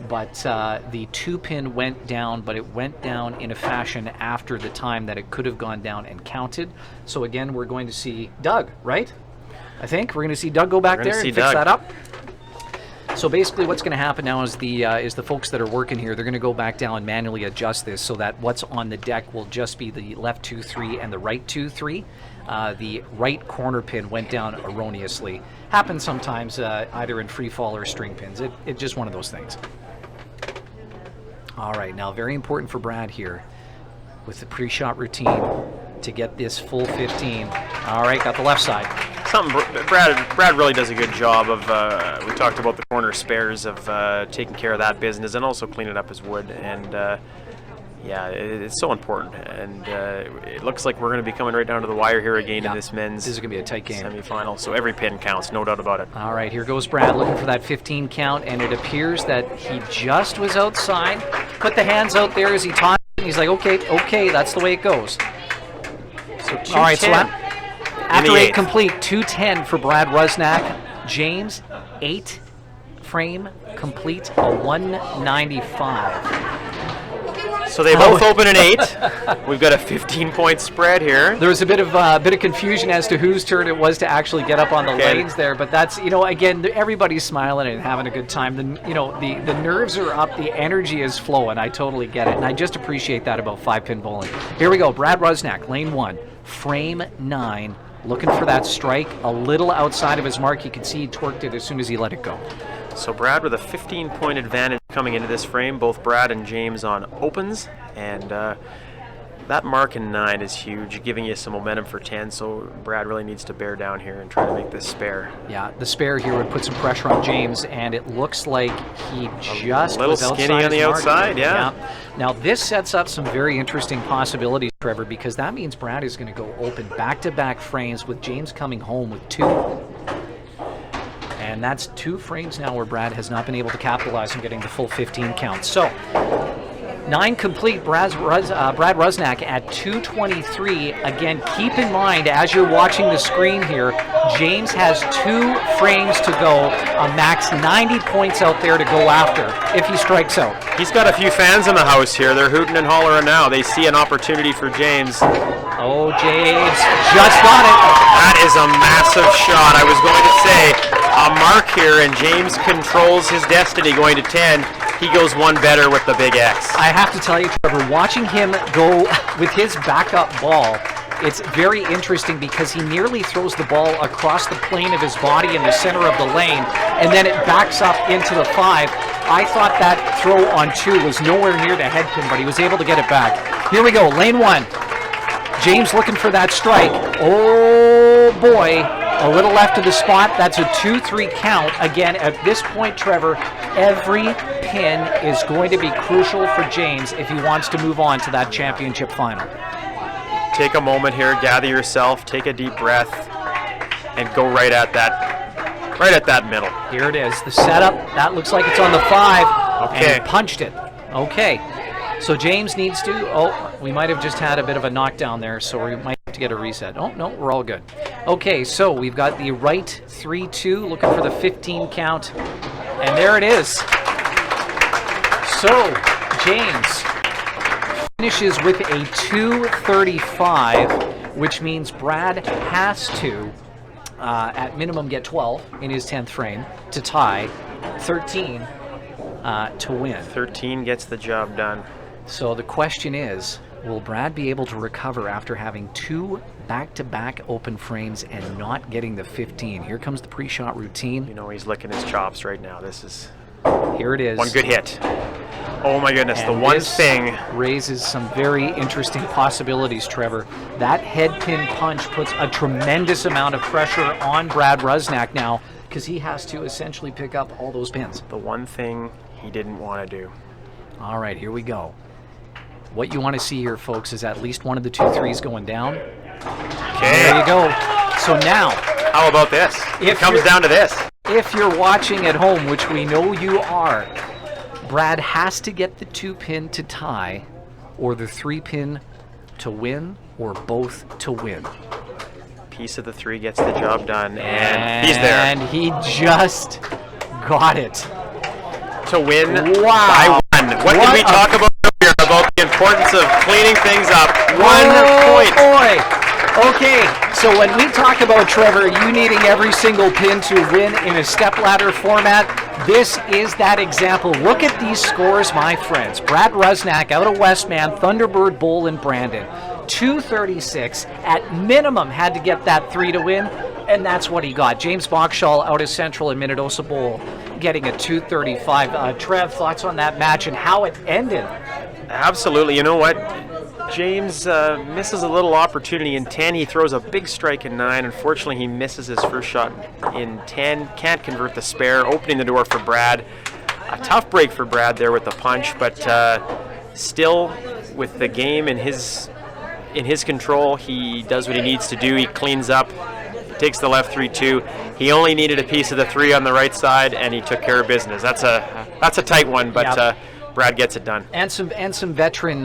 Speaker 4: but the 2-pin went down, but it went down in a fashion after the time that it could have gone down and counted. So again, we're going to see Doug, right? I think we're going to see Doug go back there and fix that up. So basically what's going to happen now is the folks that are working here, they're going to go back down and manually adjust this so that what's on the deck will just be the left 2-3 and the right 2-3. The right corner pin went down erroneously. Happens sometimes either in free fall or string pins. It's just one of those things. All right, now very important for Brad here with the pre-shot routine to get this full 15. All right, got the left side.
Speaker 2: Brad really does a good job of, we talked about the corner spares, of taking care of that business and also cleaning up his wood. And yeah, it's so important. And it looks like we're going to be coming right down to the wire here again in this men's
Speaker 4: This is going to be a tight game.
Speaker 2: semifinal. So every pin counts, no doubt about it.
Speaker 4: All right, here goes Brad looking for that 15 count, and it appears that he just was outside. Put the hands out there as he taught. He's like, okay, that's the way it goes.
Speaker 2: So
Speaker 4: all right, so after 8 complete, 210 for Brad Rusnak. James, 8 frame complete, a 195.
Speaker 2: So they both open an 8. We've got a 15-point spread here.
Speaker 4: There was a bit of confusion as to whose turn it was to actually get up on the lanes there, but that's, again, everybody's smiling and having a good time. The nerves are up, the energy is flowing. I totally get it, and I just appreciate that about 5-pin bowling. Here we go, Brad Rusnak, lane 1, frame 9, looking for that strike, a little outside of his mark. You can see he torqued it as soon as he let it go.
Speaker 2: So Brad with a 15-point advantage coming into this frame, both Brad and James on opens, and that mark in 9 is huge, giving you some momentum for 10, so Brad really needs to bear down here and try to make this spare.
Speaker 4: Yeah, the spare here would put some pressure on James, and it looks like he just
Speaker 2: a little
Speaker 4: was
Speaker 2: skinny
Speaker 4: outside
Speaker 2: on the
Speaker 4: his mark.
Speaker 2: outside, yeah.
Speaker 4: Now, this sets up some very interesting possibilities, Trevor, because that means Brad is going to go open back-to-back frames with James coming home with 2. And that's 2 frames now where Brad has not been able to capitalize on getting the full 15 count. So, 9 complete, Brad Rusnak at 223. Again, keep in mind, as you're watching the screen here, James has 2 frames to go, a max 90 points out there to go after if he strikes out.
Speaker 2: He's got a few fans in the house here. They're hooting and hollering now. They see an opportunity for James.
Speaker 4: Oh, James just got it.
Speaker 2: That is a massive shot. I was going to say a mark here, and James controls his destiny going to 10. He goes one better with the big X.
Speaker 4: I have to tell you, Trevor, watching him go with his backup ball, it's very interesting because he nearly throws the ball across the plane of his body in the center of the lane, and then it backs up into the 5. I thought that throw on 2 was nowhere near the head pin, but he was able to get it back. Here we go, lane 1. James looking for that strike. Oh boy, a little left of the spot. That's a 2-3 count. Again, at this point, Trevor, every pin is going to be crucial for James if he wants to move on to that championship final.
Speaker 2: Take a moment here, gather yourself, take a deep breath, and go right at that middle.
Speaker 4: Here it is, the setup. That looks like it's on the 5.
Speaker 2: Okay.
Speaker 4: And he punched it. Okay. So James needs to, we might have just had a bit of a knockdown there, so we might have to get a reset. Oh, no, we're all good. Okay, so we've got the right 3-2, looking for the 15 count, and there it is. So, James finishes with a 235, which means Brad has to, at minimum, get 12 in his 10th frame to tie, 13 to win.
Speaker 2: 13 gets the job done.
Speaker 4: So the question is, will Brad be able to recover after having 2 back-to-back open frames and not getting the 15? Here comes the pre-shot routine.
Speaker 2: You know he's licking his chops right now. This is
Speaker 4: Here it is.
Speaker 2: one good hit. Oh my goodness,
Speaker 4: And
Speaker 2: the one
Speaker 4: this
Speaker 2: thing.
Speaker 4: raises some very interesting possibilities, Trevor. That head pin punch puts a tremendous amount of pressure on Brad Rusnak now because he has to essentially pick up all those pins.
Speaker 2: The one thing he didn't want to do.
Speaker 4: All right, here we go. What you want to see here, folks, is at least one of the 2 threes going down.
Speaker 2: Okay.
Speaker 4: There you go. So now,
Speaker 2: How about this? It
Speaker 4: If
Speaker 2: comes
Speaker 4: you're-
Speaker 2: down to this.
Speaker 4: if you're watching at home, which we know you are, Brad has to get the 2 pin to tie, or the 3 pin to win, or both to win.
Speaker 2: Piece of the 3 gets the job done, and he's there
Speaker 4: And he just got it.
Speaker 2: to win
Speaker 4: Wow.
Speaker 2: by 1. What did we talk about earlier about the importance of cleaning things up? 1 point.
Speaker 4: Boy. Okay, so when we talk about, Trevor, you needing every single pin to win in a stepladder format, this is that example. Look at these scores, my friends. Brad Rusnak out of Westman, Thunderbird Bowl in Brandon. 236, at minimum had to get that 3 to win, and that's what he got. James Bachschall out of Central and Minnedosa Bowl getting a 235. Trev, thoughts on that match and how it ended?
Speaker 2: Absolutely. You know what? James misses a little opportunity in 10. He throws a big strike in 9. Unfortunately, he misses his first shot in 10. Can't convert the spare, opening the door for Brad. A tough break for Brad there with the punch, but still, with the game in his control, he does what he needs to do. He cleans up, takes the left 3-2. He only needed a piece of the 3 on the right side, and he took care of business. That's a tight one, but.
Speaker 4: Yep.
Speaker 2: Brad gets it done.
Speaker 4: And some veteran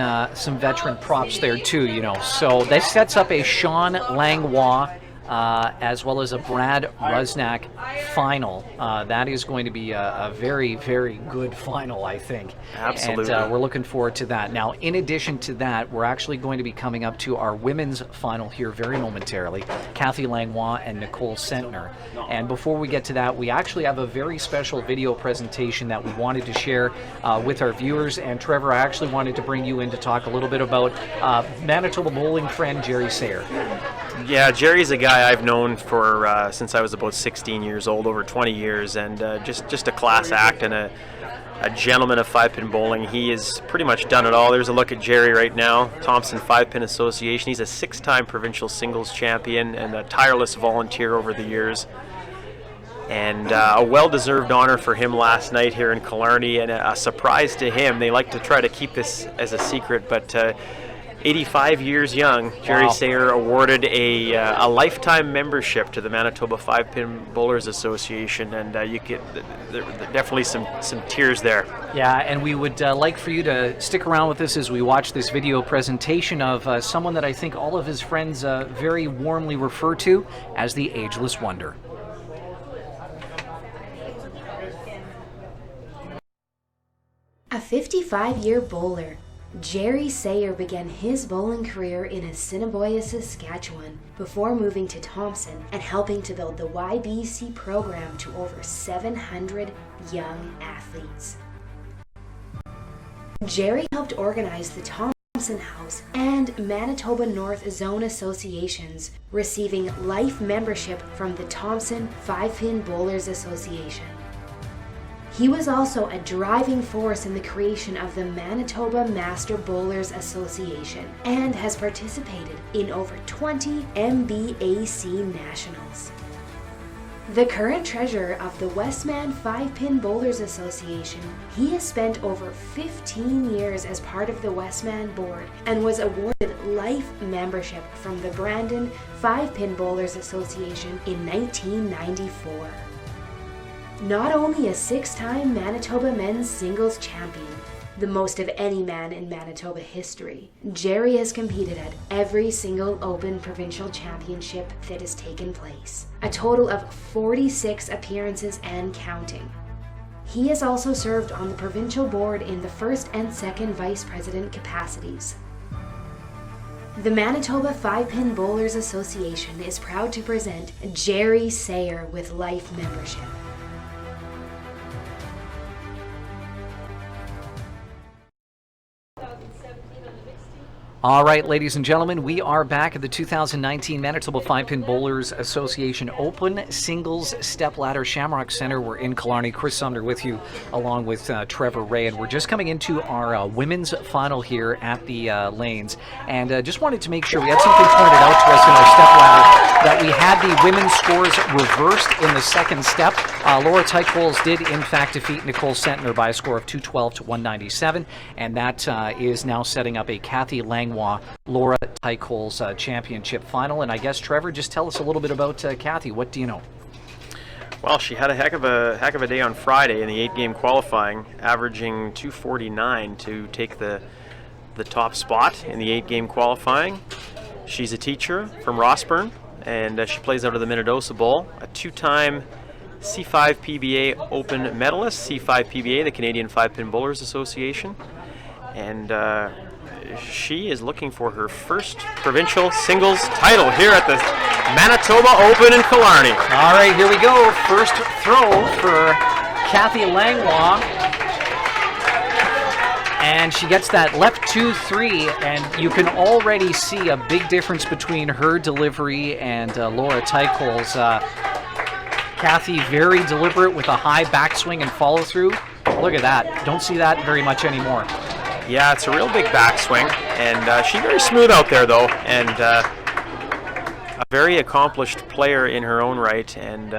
Speaker 4: props there too, you know. So this sets up a Sean Langlois as well as a Brad Rusnak final. That is going to be a very, very good final, I think.
Speaker 2: Absolutely.
Speaker 4: And we're looking forward to that. Now, in addition to that, we're actually going to be coming up to our women's final here very momentarily. Kathy Langlois and Nicole Sentner. And before we get to that, we actually have a very special video presentation that we wanted to share with our viewers. And Trevor, I actually wanted to bring you in to talk a little bit about Manitoba bowling friend Jerry Sayer.
Speaker 2: Yeah, Jerry's a guy I've known for since I was about 16 years old, over 20 years, and just a class act and a gentleman of 5-pin bowling. He has pretty much done it all. There's a look at Jerry right now, Thompson 5-pin Association. He's a 6-time provincial singles champion and a tireless volunteer over the years. And a well-deserved honor for him last night here in Killarney, and a surprise to him. They like to try to keep this as a secret, but 85 years young, Jerry Sayer awarded a lifetime membership to the Manitoba 5-Pin Bowlers Association, and you get there definitely some tears there.
Speaker 4: Yeah, and we would like for you to stick around with us as we watch this video presentation of someone that I think all of his friends very warmly refer to as the Ageless Wonder.
Speaker 3: A 55-year bowler, Jerry Sayer began his bowling career in Assiniboia, Saskatchewan, before moving to Thompson and helping to build the YBC program to over 700 young athletes. Jerry helped organize the Thompson House and Manitoba North Zone Associations, receiving life membership from the Thompson 5-Pin Bowlers Association. He was also a driving force in the creation of the Manitoba Master Bowlers Association and has participated in over 20 MBAC nationals. The current treasurer of the Westman 5-Pin Bowlers Association, he has spent over 15 years as part of the Westman board and was awarded life membership from the Brandon 5-Pin Bowlers Association in 1994. Not only a 6-time Manitoba men's singles champion, the most of any man in Manitoba history, Jerry has competed at every single Open Provincial Championship that has taken place, a total of 46 appearances and counting. He has also served on the provincial board in the first and second vice president capacities. The Manitoba 5-Pin Bowlers Association is proud to present Jerry Sayer with life membership.
Speaker 4: All right, ladies and gentlemen, we are back at the 2019 Manitoba 5-Pin Bowlers Association Open Singles Stepladder Shamrock Center. We're in Killarney. Chris Sumner with you, along with Trevor Ray, and we're just coming into our women's final here at the lanes. And just wanted to make sure we had something pointed out to us in our stepladder that we had the women's scores reversed in the second step. Laura Tychols did, in fact, defeat Nicole Sentner by a score of 212 to 197, and that is now setting up a Kathy Langlois Laura Tychols championship final. And I guess, Trevor, just tell us a little bit about Kathy. What do you know?
Speaker 2: Well, she had a heck of a day on Friday in the 8-game qualifying, averaging 249 to take the top spot in the 8-game qualifying. She's a teacher from Rossburn, and she plays out of the Minnedosa Bowl, a 2-time M5PBA Open medalist, M5PBA, the Canadian 5-Pin Bowlers Association, and she is looking for her first provincial singles title here at the Manitoba Open in Killarney.
Speaker 4: All right, here we go. First throw for Kathy Langlois. And she gets that left 2-3, and you can already see a big difference between her delivery and Laura Tychols. Kathy very deliberate with a high backswing and follow through. Look at that. Don't see that very much anymore.
Speaker 2: Yeah, it's a real big backswing, and she's very smooth out there, though, and a very accomplished player in her own right. And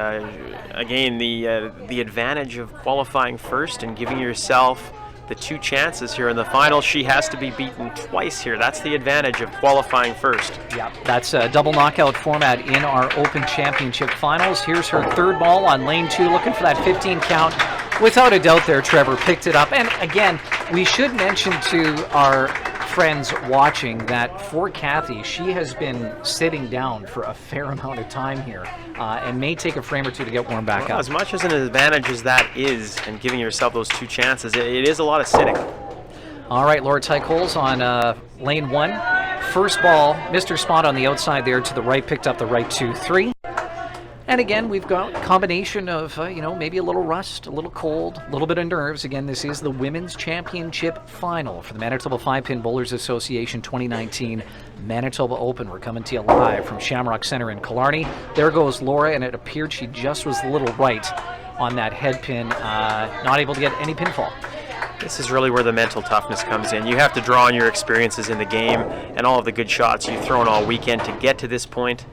Speaker 2: again, the advantage of qualifying first and giving yourself the 2 chances here in the final. She has to be beaten twice here. That's the advantage of qualifying first.
Speaker 4: Yeah, that's a double knockout format in our Open Championship finals. Here's her third ball on lane 2, looking for that 15 count. Without a doubt there, Trevor picked it up. And again, we should mention to our friends watching that for Kathy, she has been sitting down for a fair amount of time here and may take a frame or two to get warmed back up.
Speaker 2: As much as an advantage as that is, and giving yourself those 2 chances, it is a lot of sitting.
Speaker 4: All right, Laura Tychols on lane 1. First ball, missed her spot on the outside there to the right, picked up the right 2-3. And again, we've got a combination of, maybe a little rust, a little cold, a little bit of nerves. Again, this is the Women's Championship Final for the Manitoba 5-Pin Bowlers Association 2019 Manitoba Open. We're coming to you live from Shamrock Center in Killarney. There goes Laura, and it appeared she just was a little right on that head pin, not able to get any pinfall.
Speaker 2: This is really where the mental toughness comes in. You have to draw on your experiences in the game and all of the good shots you've thrown all weekend to get to this point.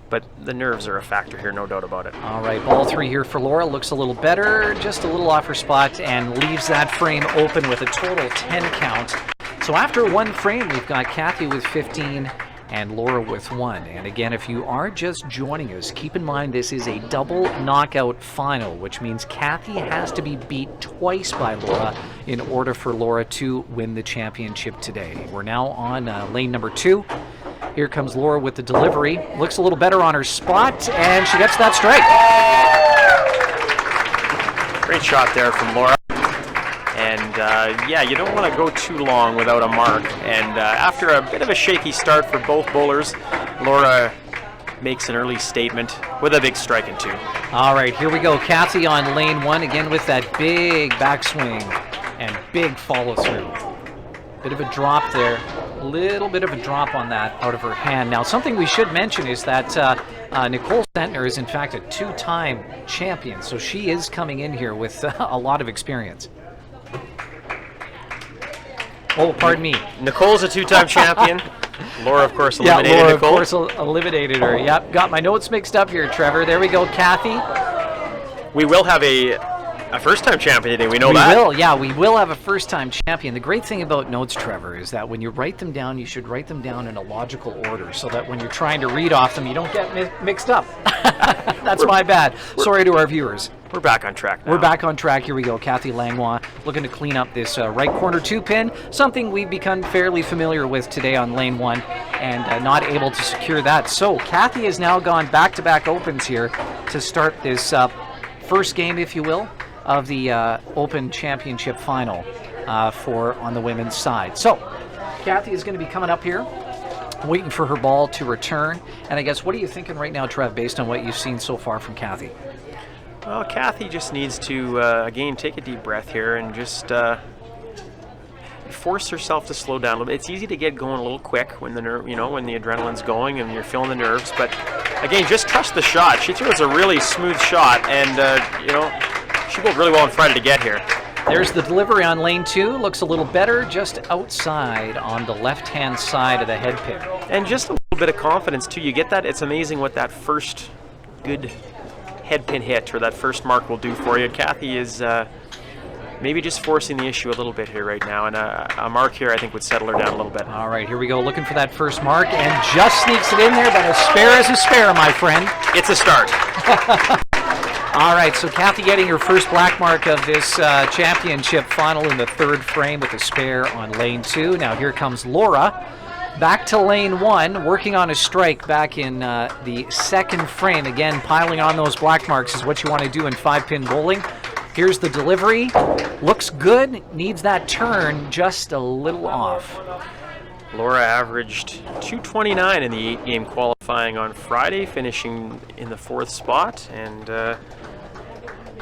Speaker 2: But the nerves are a factor here, no doubt about it.
Speaker 4: All right, ball 3 here for Laura. Looks a little better, just a little off her spot, and leaves that frame open with a total 10 count. So after one frame, we've got Kathy with 15 and Laura with 1. And again, if you are just joining us, keep in mind this is a double knockout final, which means Kathy has to be beat twice by Laura in order for Laura to win the championship today. We're now on lane number 2. Here comes Laura with the delivery. Looks a little better on her spot, and she gets that strike.
Speaker 2: Great shot there from Laura. And yeah, you don't want to go too long without a mark. And after a bit of a shaky start for both bowlers, Laura makes an early statement with a big strike in 2.
Speaker 4: All right, here we go. Kathy on lane 1, again with that big backswing and big follow through. Bit of a drop there. Little bit of a drop on that out of her hand. Now, something we should mention is that Nicole Sentner is in fact a 2-time champion, so she is coming in here with a lot of experience. Oh, pardon me.
Speaker 2: Nicole's a 2-time champion. Laura, of course, eliminated
Speaker 4: Laura,
Speaker 2: Nicole.
Speaker 4: of course, eliminated her. Yep, got my notes mixed up here, Trevor. There we go, Kathy.
Speaker 2: We will have a first-time champion today. We know that.
Speaker 4: We will have a first-time champion. The great thing about notes, Trevor, is that when you write them down, you should write them down in a logical order so that when you're trying to read off them, you don't get mixed up. That's my bad. Sorry to our viewers.
Speaker 2: We're back on track now.
Speaker 4: We're back on track. Here we go. Kathy Langlois looking to clean up this right corner 2-pin, something we've become fairly familiar with today on lane 1, and not able to secure that. So Kathy has now gone back-to-back opens here to start this first game, if you will, of the Open Championship Final on the women's side. So Kathy is going to be coming up here, waiting for her ball to return. And I guess, what are you thinking right now, Trev, based on what you've seen so far from Kathy?
Speaker 2: Well, Kathy just needs to, again, take a deep breath here and just force herself to slow down a little bit. It's easy to get going a little quick when the when the adrenaline's going and you're feeling the nerves. But again, just trust the shot. She threw us a really smooth shot, and she bowled really well on Friday to get here.
Speaker 4: There's the delivery on lane 2. Looks a little better, just outside on the left-hand side of the head pin.
Speaker 2: And just a little bit of confidence too. You get that. It's amazing what that first good head pin hit or that first mark will do for you. Kathy is maybe just forcing the issue a little bit here right now, and a mark here I think would settle her down a little bit.
Speaker 4: All right, here we go, looking for that first mark, and just sneaks it in there, but a spare is a spare, my friend.
Speaker 2: It's a start.
Speaker 4: All right, so Kathy getting her first black mark of this championship final in the 3rd frame with a spare on lane 2. Now here comes Laura. Back to lane 1, working on a strike back in the 2nd frame. Again, piling on those black marks is what you want to do in 5-pin bowling. Here's the delivery. Looks good. Needs that turn just a little off.
Speaker 2: Laura averaged 229 in the 8-game qualifying on Friday, finishing in the 4th spot. And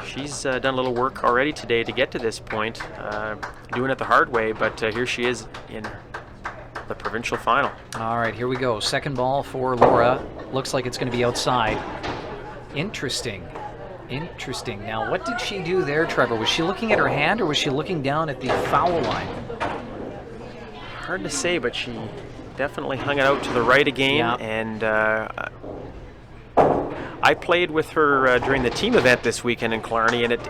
Speaker 2: she's done a little work already today to get to this point, doing it the hard way. But here she is in the provincial final.
Speaker 4: All right, here we go. Second ball for Laura. Looks like it's going to be outside. Interesting. Now, what did she do there, Trevor? Was she looking at her hand, or was she looking down at the foul line?
Speaker 2: Hard to say, but she definitely hung it out to the right again.
Speaker 4: Yeah.
Speaker 2: And I played with her during the team event this weekend in Killarney, and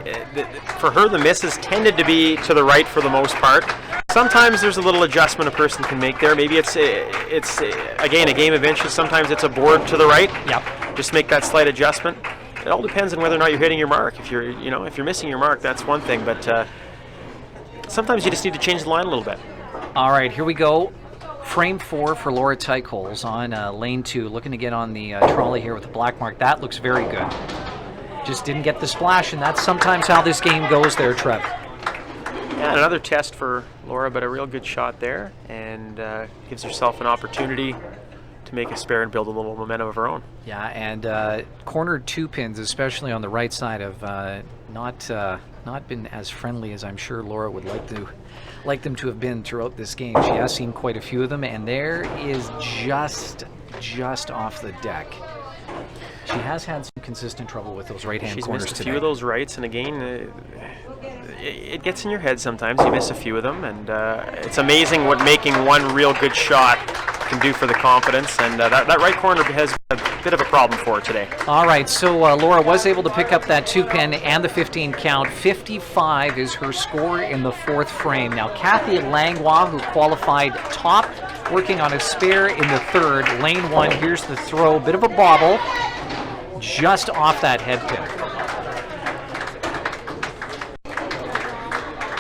Speaker 2: for her the misses tended to be to the right for the most part. Sometimes there's a little adjustment a person can make there. Maybe it's again a game of inches. Sometimes it's a board to the right.
Speaker 4: Yep.
Speaker 2: Just make that slight adjustment. It all depends on whether or not you're hitting your mark. If you're missing your mark, that's one thing. But sometimes you just need to change the line a little bit.
Speaker 4: All right, here we go. Frame 4 for Laura Tychols on lane 2. Looking to get on the trolley here with the black mark. That looks very good. Just didn't get the splash, and that's sometimes how this game goes there, Trev.
Speaker 2: Yeah, another test for Laura, but a real good shot there, and gives herself an opportunity make a spare and build a little momentum of her own.
Speaker 4: Yeah, and corner 2 pins, especially on the right side, have not been as friendly as I'm sure Laura would like them to have been throughout this game. She has seen quite a few of them, and there is just off the deck. She has had some consistent trouble with those right-hand corners today.
Speaker 2: She's missed a few of those rights, and again, it gets in your head sometimes. You miss a few of them, and it's amazing what making one real good shot can do for the confidence, and that right corner has a bit of a problem for her today.
Speaker 4: All right, so Laura was able to pick up that 2-pin and the 15 count. 55 is her score in the 4th frame. Now, Kathy Langlois, who qualified top, working on a spare in the 3rd. Lane 1, here's the throw, bit of a bobble, just off that head pin.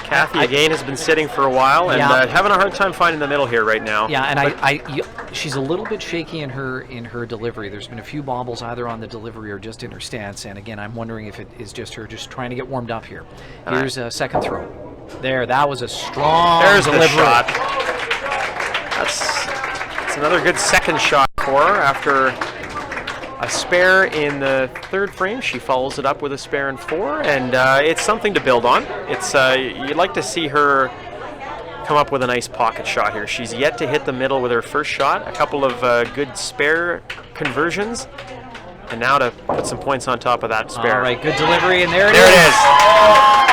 Speaker 2: Kathy, again, has been sitting for a while and having a hard time finding the middle here right now.
Speaker 4: Yeah, and she's a little bit shaky in her delivery. There's been a few bobbles either on the delivery or just in her stance. And again, I'm wondering if it is just her just trying to get warmed up here. Here's a second throw. There, that was a strong delivery.
Speaker 2: The shot. That's another good second shot for her after a spare in the 3rd frame. She follows it up with a spare in 4, and it's something to build on. It's you'd like to see her come up with a nice pocket shot here. She's yet to hit the middle with her first shot. A couple of good spare conversions, and now to put some points on top of that spare.
Speaker 4: All right, good delivery, and there it
Speaker 2: is.
Speaker 4: is.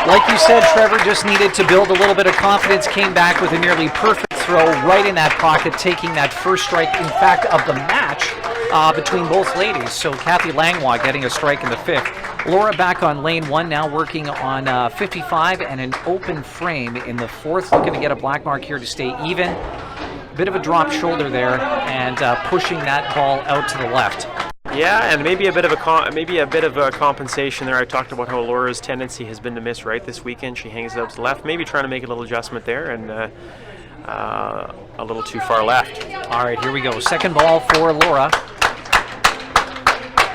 Speaker 4: Like you said, Trevor just needed to build a little bit of confidence, came back with a nearly perfect throw right in that pocket, taking that first strike, in fact, of the match between both ladies. So Kathy Langlois getting a strike in the 5th. Laura back on lane 1 now, working on 55 and an open frame in the 4th, looking to get a black mark here to stay even. Bit of a drop shoulder there, and pushing that ball out to the left.
Speaker 2: Yeah, and maybe a bit of a compensation there. I talked about how Laura's tendency has been to miss right this weekend. She hangs it up to the left, maybe trying to make a little adjustment there, and a little too far left.
Speaker 4: All right, here we go. Second ball for Laura.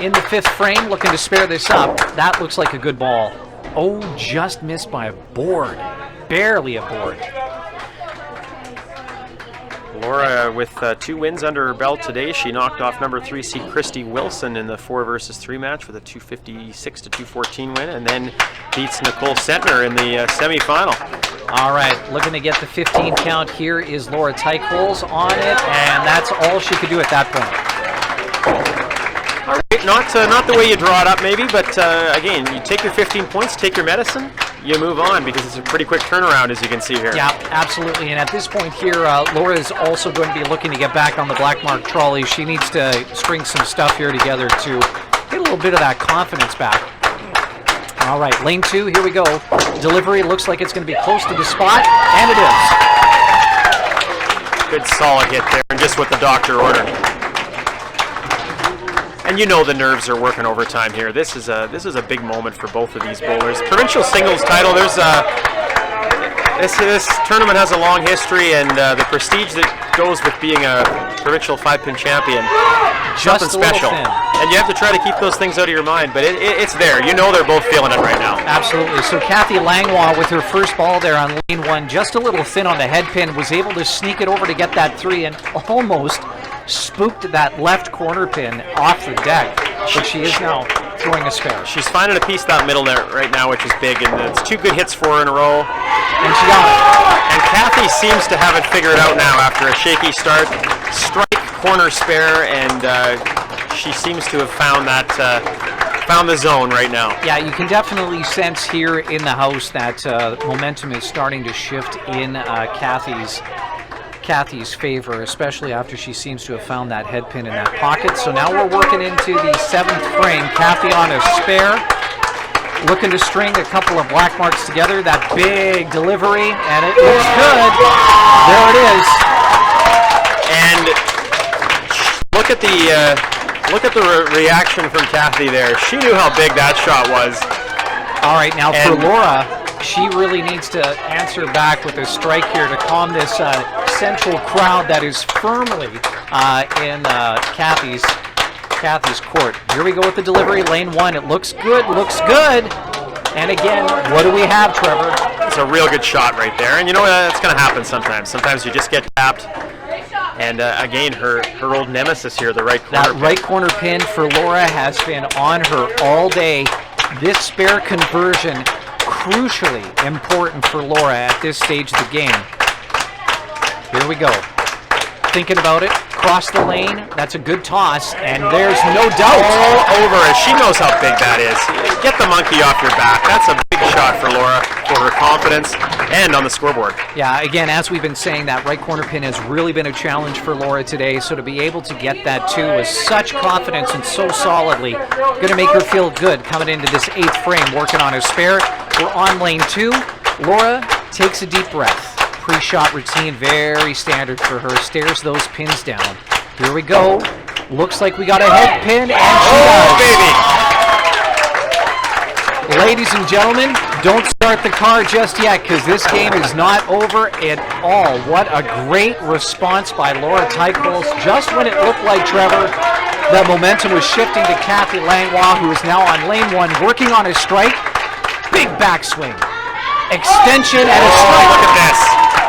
Speaker 4: In the 5th frame, looking to spare this up. That looks like a good ball. Oh, just missed by a board. Barely a board.
Speaker 2: Laura with 2 wins under her belt today. She knocked off number 3 seed Christy Wilson in the 4 versus 3 match with a 256 to 214 win, and then beats Nicole Sentner in the semifinal.
Speaker 4: All right, looking to get the 15 count. Here is Laura Teichholz on it, and that's all she could do at that point.
Speaker 2: All right, not the way you draw it up maybe, but again, you take your 15 points, take your medicine, you move on, because it's a pretty quick turnaround, as you can see here.
Speaker 4: Yeah, absolutely. And at this point here, Laura is also going to be looking to get back on the black mark trolley. She needs to string some stuff here together to get a little bit of that confidence back. All right, lane 2, here we go. Delivery looks like it's going to be close to the spot, and it is.
Speaker 2: Good solid hit there, and just what the doctor ordered. And you know the nerves are working overtime here. This is a big moment for both of these bowlers. Provincial singles title. There's this tournament has a long history, and the prestige that goes with being a provincial 5-pin champion.
Speaker 4: Just
Speaker 2: something special. And you have to try to keep those things out of your mind, but it's there. You know they're both feeling it right now.
Speaker 4: Absolutely. So Kathy Langlois with her first ball there on lane 1, just a little thin on the head pin, was able to sneak it over to get that 3 and almost spooked that left corner pin off the deck, but she is now throwing a spare.
Speaker 2: She's finding a piece that middle there right now, which is big, and it's 2 good hits for her in a row.
Speaker 4: And she got it.
Speaker 2: And Kathy seems to have it figured out now after a shaky start. Strike, corner spare, and she seems to have found the zone right now.
Speaker 4: Yeah, you can definitely sense here in the house that momentum is starting to shift in Kathy's favor, especially after she seems to have found that head pin in that pocket. So now we're working into the 7th frame. Kathy on a spare, looking to string a couple of black marks together. That big delivery, and it looks good. There it is.
Speaker 2: And look at the reaction from Kathy there. She knew how big that shot was.
Speaker 4: All right, now for Laura, she really needs to answer back with a strike here to calm this central crowd that is firmly in Kathy's court. Here we go with the delivery, lane 1. It looks good, And again, what do we have, Trevor?
Speaker 2: It's a real good shot right there. And you know that's going to happen sometimes. Sometimes you just get tapped, And again, her old nemesis here, the right corner.
Speaker 4: That right corner pin for Laura has been on her all day. This spare conversion, crucially important for Laura at this stage of the game. Here we go. Thinking about it, cross the lane, that's a good toss, and there's no doubt.
Speaker 2: All over it. She knows how big that is. Get the monkey off your back. That's a big shot for Laura, for her confidence, and on the scoreboard.
Speaker 4: Yeah, again, as we've been saying, that right corner pin has really been a challenge for Laura today, so to be able to get that too with such confidence and so solidly, going to make her feel good coming into this 8th frame, working on a spare. We're on lane 2. Laura takes a deep breath. Pre-shot routine, very standard for her. Stares those pins down. Here we go. Looks like we got a head pin, and she does.
Speaker 2: Baby!
Speaker 4: Ladies and gentlemen, don't start the car just yet, because this game is not over at all. What a great response by Laura Tychols. Just when it looked like, Trevor, that momentum was shifting to Kathy Langlois, who is now on lane 1, working on a strike. Big backswing. Extension and a strike.
Speaker 2: Look at this.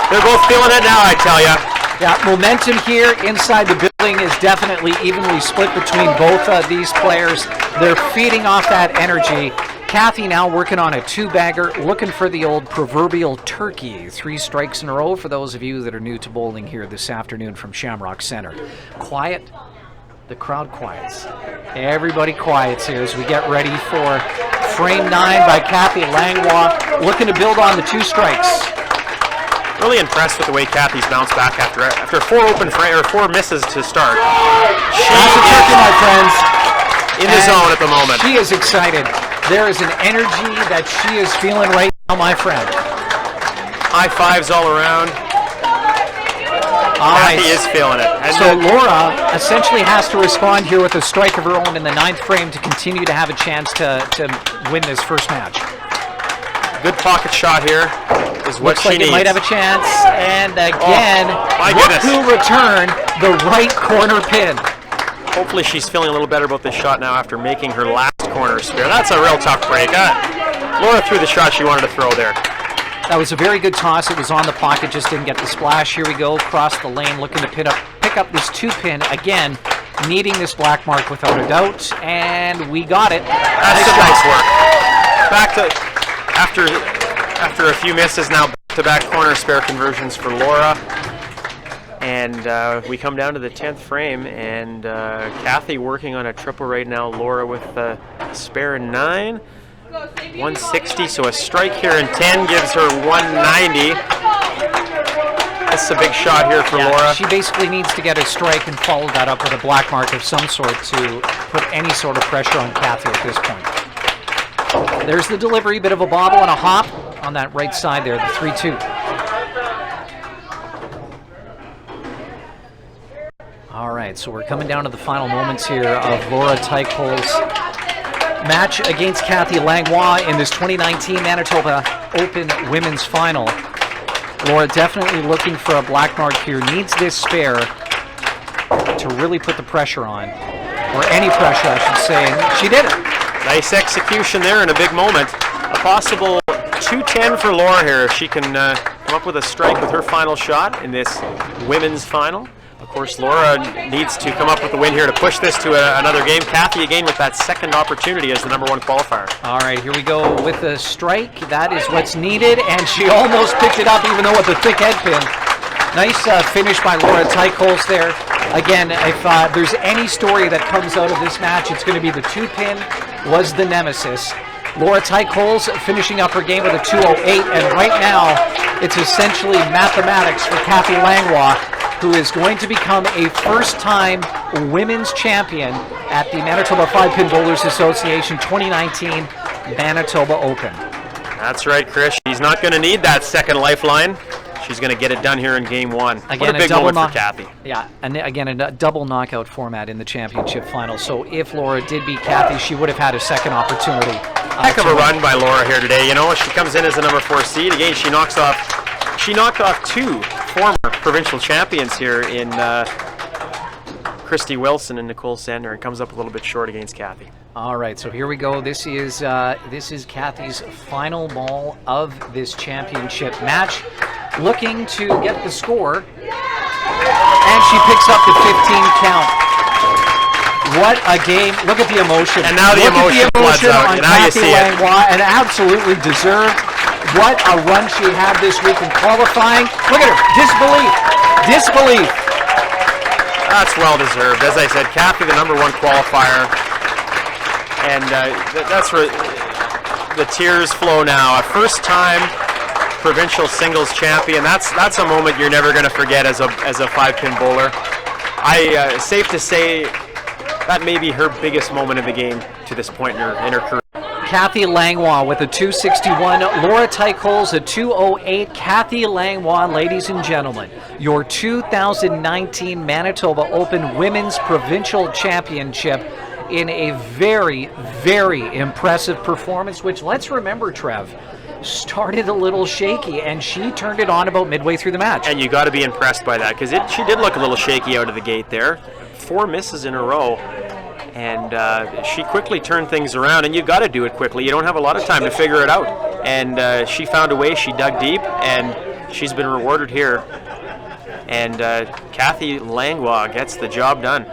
Speaker 2: They're both feeling it now, I tell you.
Speaker 4: Yeah, momentum here inside the building is definitely evenly split between both of these players. They're feeding off that energy. Kathy now working on a 2-bagger, looking for the old proverbial turkey. 3 strikes in a row for those of you that are new to bowling here this afternoon from Shamrock Center. Quiet. The crowd quiets. Everybody quiets here as we get ready for frame 9 by Kathy Langlois, looking to build on the 2 strikes.
Speaker 2: Really impressed with the way Kathy's bounced back after 4 misses to start. She
Speaker 4: That's a turkey, my friends.
Speaker 2: in the zone at the moment.
Speaker 4: She is excited. There is an energy that she is feeling right now, my friend.
Speaker 2: High fives all around.
Speaker 4: All right.
Speaker 2: Kathy is feeling it. And
Speaker 4: So Laura essentially has to respond here with a strike of her own in the 9th frame to continue to have a chance to win this first match.
Speaker 2: good pocket shot here is what
Speaker 4: Looks
Speaker 2: she
Speaker 4: like
Speaker 2: needs.
Speaker 4: it might have a chance. And again,
Speaker 2: my
Speaker 4: look
Speaker 2: goodness.
Speaker 4: who returned the right corner pin.
Speaker 2: Hopefully she's feeling a little better about this shot now after making her last corner spare. That's a real tough break. Laura threw the shot she wanted to throw there.
Speaker 4: That was a very good toss. It was on the pocket, just didn't get the splash. Here we go, across the lane, looking to pick up this 2-pin. Again, needing this black mark without a doubt, and we got it.
Speaker 2: That's some nice work. Back to after a few misses now, back-to-back corner spare conversions for Laura. And we come down to the 10th frame, and Kathy working on a triple right now. Laura with a spare 9. 160, so a strike here in 10 gives her 190. That's a big shot here for Laura.
Speaker 4: She basically needs to get a strike and follow that up with a black mark of some sort to put any sort of pressure on Kathy at this point. There's the delivery, bit of a bobble and a hop on that right side there, the 3-2. All right, so we're coming down to the final moments here of Laura Tychols' match against Kathy Langlois in this 2019 Manitoba Open Women's Final. Laura definitely looking for a black mark here. Needs this spare to really put the pressure on, or any pressure, I should say. And she did it.
Speaker 2: Nice execution there in a big moment. A possible 210 for Laura here if she can come up with a strike with her final shot in this women's final. Of course, Laura needs to come up with a win here to push this to another game. Kathy again with that second opportunity as the #1 qualifier.
Speaker 4: All right, here we go with the strike. That is what's needed, and she almost picked it up even though with the thick head pin. Nice finish by Laura Tychols there. Again, if there's any story that comes out of this match, it's going to be the 2-pin was the nemesis. Laura Tychols finishing up her game with a 208, and right now it's essentially mathematics for Kathy Langlois, who is going to become a first-time women's champion at the Manitoba 5-Pin Bowlers Association 2019 Manitoba Open.
Speaker 2: That's right, Chris. She's not going to need that second lifeline. She's going to get it done here in Game 1.
Speaker 4: Again,
Speaker 2: what a big moment for Kathy.
Speaker 4: Yeah, and again, a double knockout format in the championship final. So if Laura did beat Kathy, she would have had a second opportunity.
Speaker 2: Heck of a run by Laura here today. You know, she comes in as the #4 seed. Again, she knocked off 2 former provincial champions here in Christy Wilson and Nicole Sandner, and comes up a little bit short against Kathy.
Speaker 4: All right, so here we go. This is Kathy's final ball of this championship match. Looking to get the score and she picks up the 15 count. What a game. Look at the emotion.
Speaker 2: And now the emotion floods out.
Speaker 4: On
Speaker 2: And now you
Speaker 4: Kathy
Speaker 2: see it.
Speaker 4: Langlois, and absolutely deserved. What a run she had this week in qualifying. Look at her. Disbelief. Disbelief.
Speaker 2: That's well deserved. As I said, Kathy, the #1 qualifier. And that's where the tears flow now. A first-time provincial singles champion. That's a moment you're never going to forget as a 5-pin bowler. Safe to say that may be her biggest moment of the game to this point in her career.
Speaker 4: Kathy Langlois with a 261, Laura Tychols a 208. Kathy Langlois, ladies and gentlemen, your 2019 Manitoba Open Women's Provincial Championship in a very, very impressive performance, which, let's remember, Trev, started a little shaky, and she turned it on about midway through the match.
Speaker 2: And you got to be impressed by that, because she did look a little shaky out of the gate there. 4 misses in a row, and she quickly turned things around, and you got to do it quickly. You don't have a lot of time to figure it out. And she found a way, she dug deep, and she's been rewarded here. And Kathy Langlois gets the job done.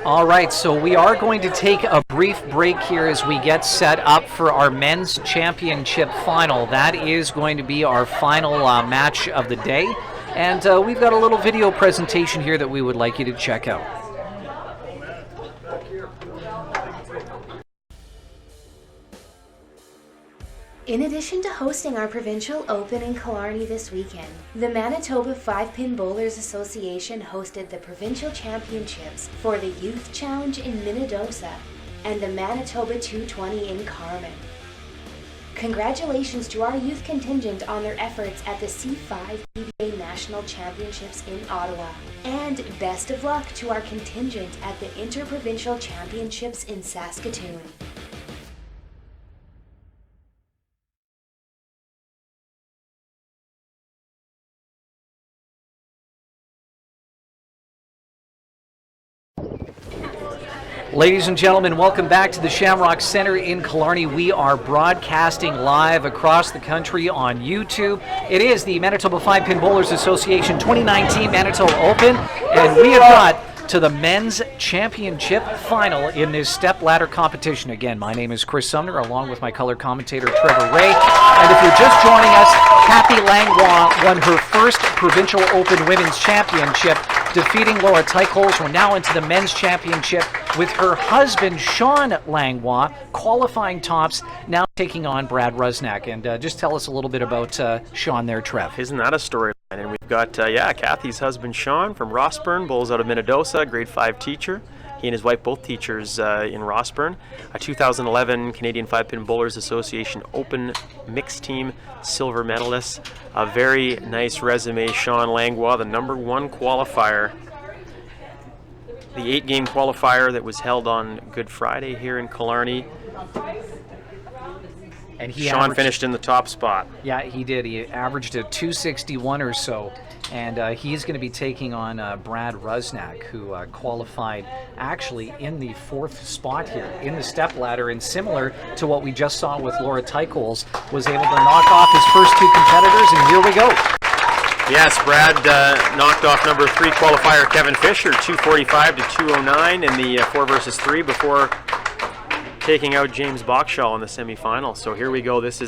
Speaker 4: All right, so we are going to take a brief break here as we get set up for our men's championship final. That is going to be our final match of the day. And we've got a little video presentation here that we would like you to check out.
Speaker 3: In addition to hosting our Provincial Open in Killarney this weekend, the Manitoba 5-Pin Bowlers Association hosted the Provincial Championships for the Youth Challenge in Minnedosa and the Manitoba 220 in Carman. Congratulations to our youth contingent on their efforts at the M5PBA National Championships in Ottawa. And best of luck to our contingent at the Interprovincial Championships in Saskatoon.
Speaker 4: Ladies and gentlemen, welcome back to the Shamrock Center in Killarney. We are broadcasting live across the country on YouTube. It is the Manitoba 5-Pin Bowlers Association 2019 Manitoba Open, and we have got to the men's championship final in this step-ladder competition. Again, my name is Chris Sumner, along with my color commentator, Trevor Ray. And if you're just joining us, Kathy Langlois won her first Provincial Open Women's Championship, defeating Laura Tychols. We're now into the men's championship with her husband, Sean Langlois, qualifying tops, now taking on Brad Rusnak. And just tell us a little bit about Sean there, Trev.
Speaker 2: Isn't that a storyline? And we've got, Kathy's husband, Sean, from Rossburn, bowls out of Minnedosa, grade 5 teacher. He and his wife, both teachers in Rossburn. A 2011 Canadian 5-Pin Bowlers Association Open Mixed Team silver medalist. A very nice resume, Sean Langlois, the #1 qualifier. The 8-game qualifier that was held on Good Friday here in Killarney.
Speaker 4: And
Speaker 2: Sean finished in the top spot.
Speaker 4: Yeah, he did. He averaged a 261 or so. And he's going to be taking on Brad Rusnak, who qualified actually in the 4th spot here in the stepladder. And similar to what we just saw with Laura Tychols, was able to knock off his first 2 competitors. And here we go.
Speaker 2: Yes, Brad knocked off #3 qualifier Kevin Fisher, 245 to 209 in the 4 versus 3 before taking out James Boxshall in the semifinal. So here we go. This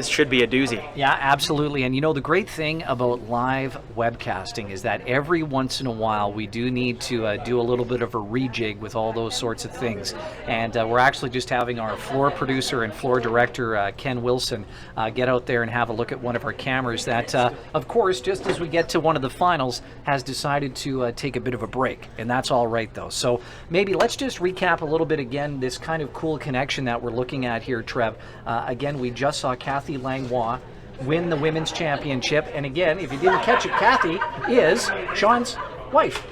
Speaker 2: should be a doozy.
Speaker 4: Yeah, absolutely. And you know, the great thing about live webcasting is that every once in a while we do need to do a little bit of a rejig with all those sorts of things. And we're actually just having our floor producer and floor director, Ken Wilson, get out there and have a look at one of our cameras that, of course, just as we get to one of the finals, has decided to take a bit of a break. And that's all right, though. So maybe let's just recap a little bit again, this kind of cool connection that we're looking at here, Trev. Again, we just saw Kathy Langlois win the women's championship. And again, if you didn't catch it, Kathy is Sean's wife.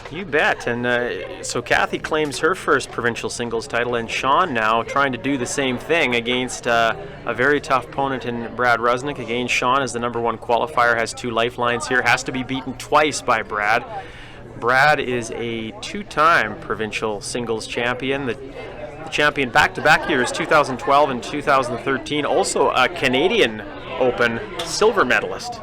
Speaker 2: You bet. And so Kathy claims her first provincial singles title, and Sean now trying to do the same thing against a very tough opponent in Brad Rusnak. Again, Sean is the #1 qualifier, has 2 lifelines here, has to be beaten twice by Brad. Brad is a 2-time provincial singles champion. The champion back-to-back years, 2012 and 2013. Also a Canadian Open silver medalist.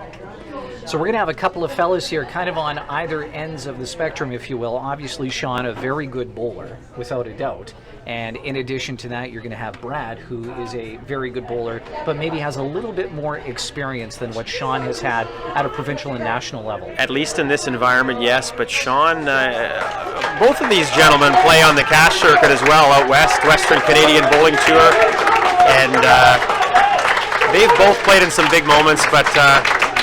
Speaker 4: So we're going to have a couple of fellas here kind of on either ends of the spectrum, if you will. Obviously, Sean, a very good bowler, without a doubt. And in addition to that, you're going to have Brad, who is a very good bowler, but maybe has a little bit more experience than what Sean has had at a provincial and national level.
Speaker 2: At least in this environment, yes. But Sean, both of these gentlemen play on the cash circuit as well out west, Western Canadian Bowling Tour. And they've both played in some big moments, but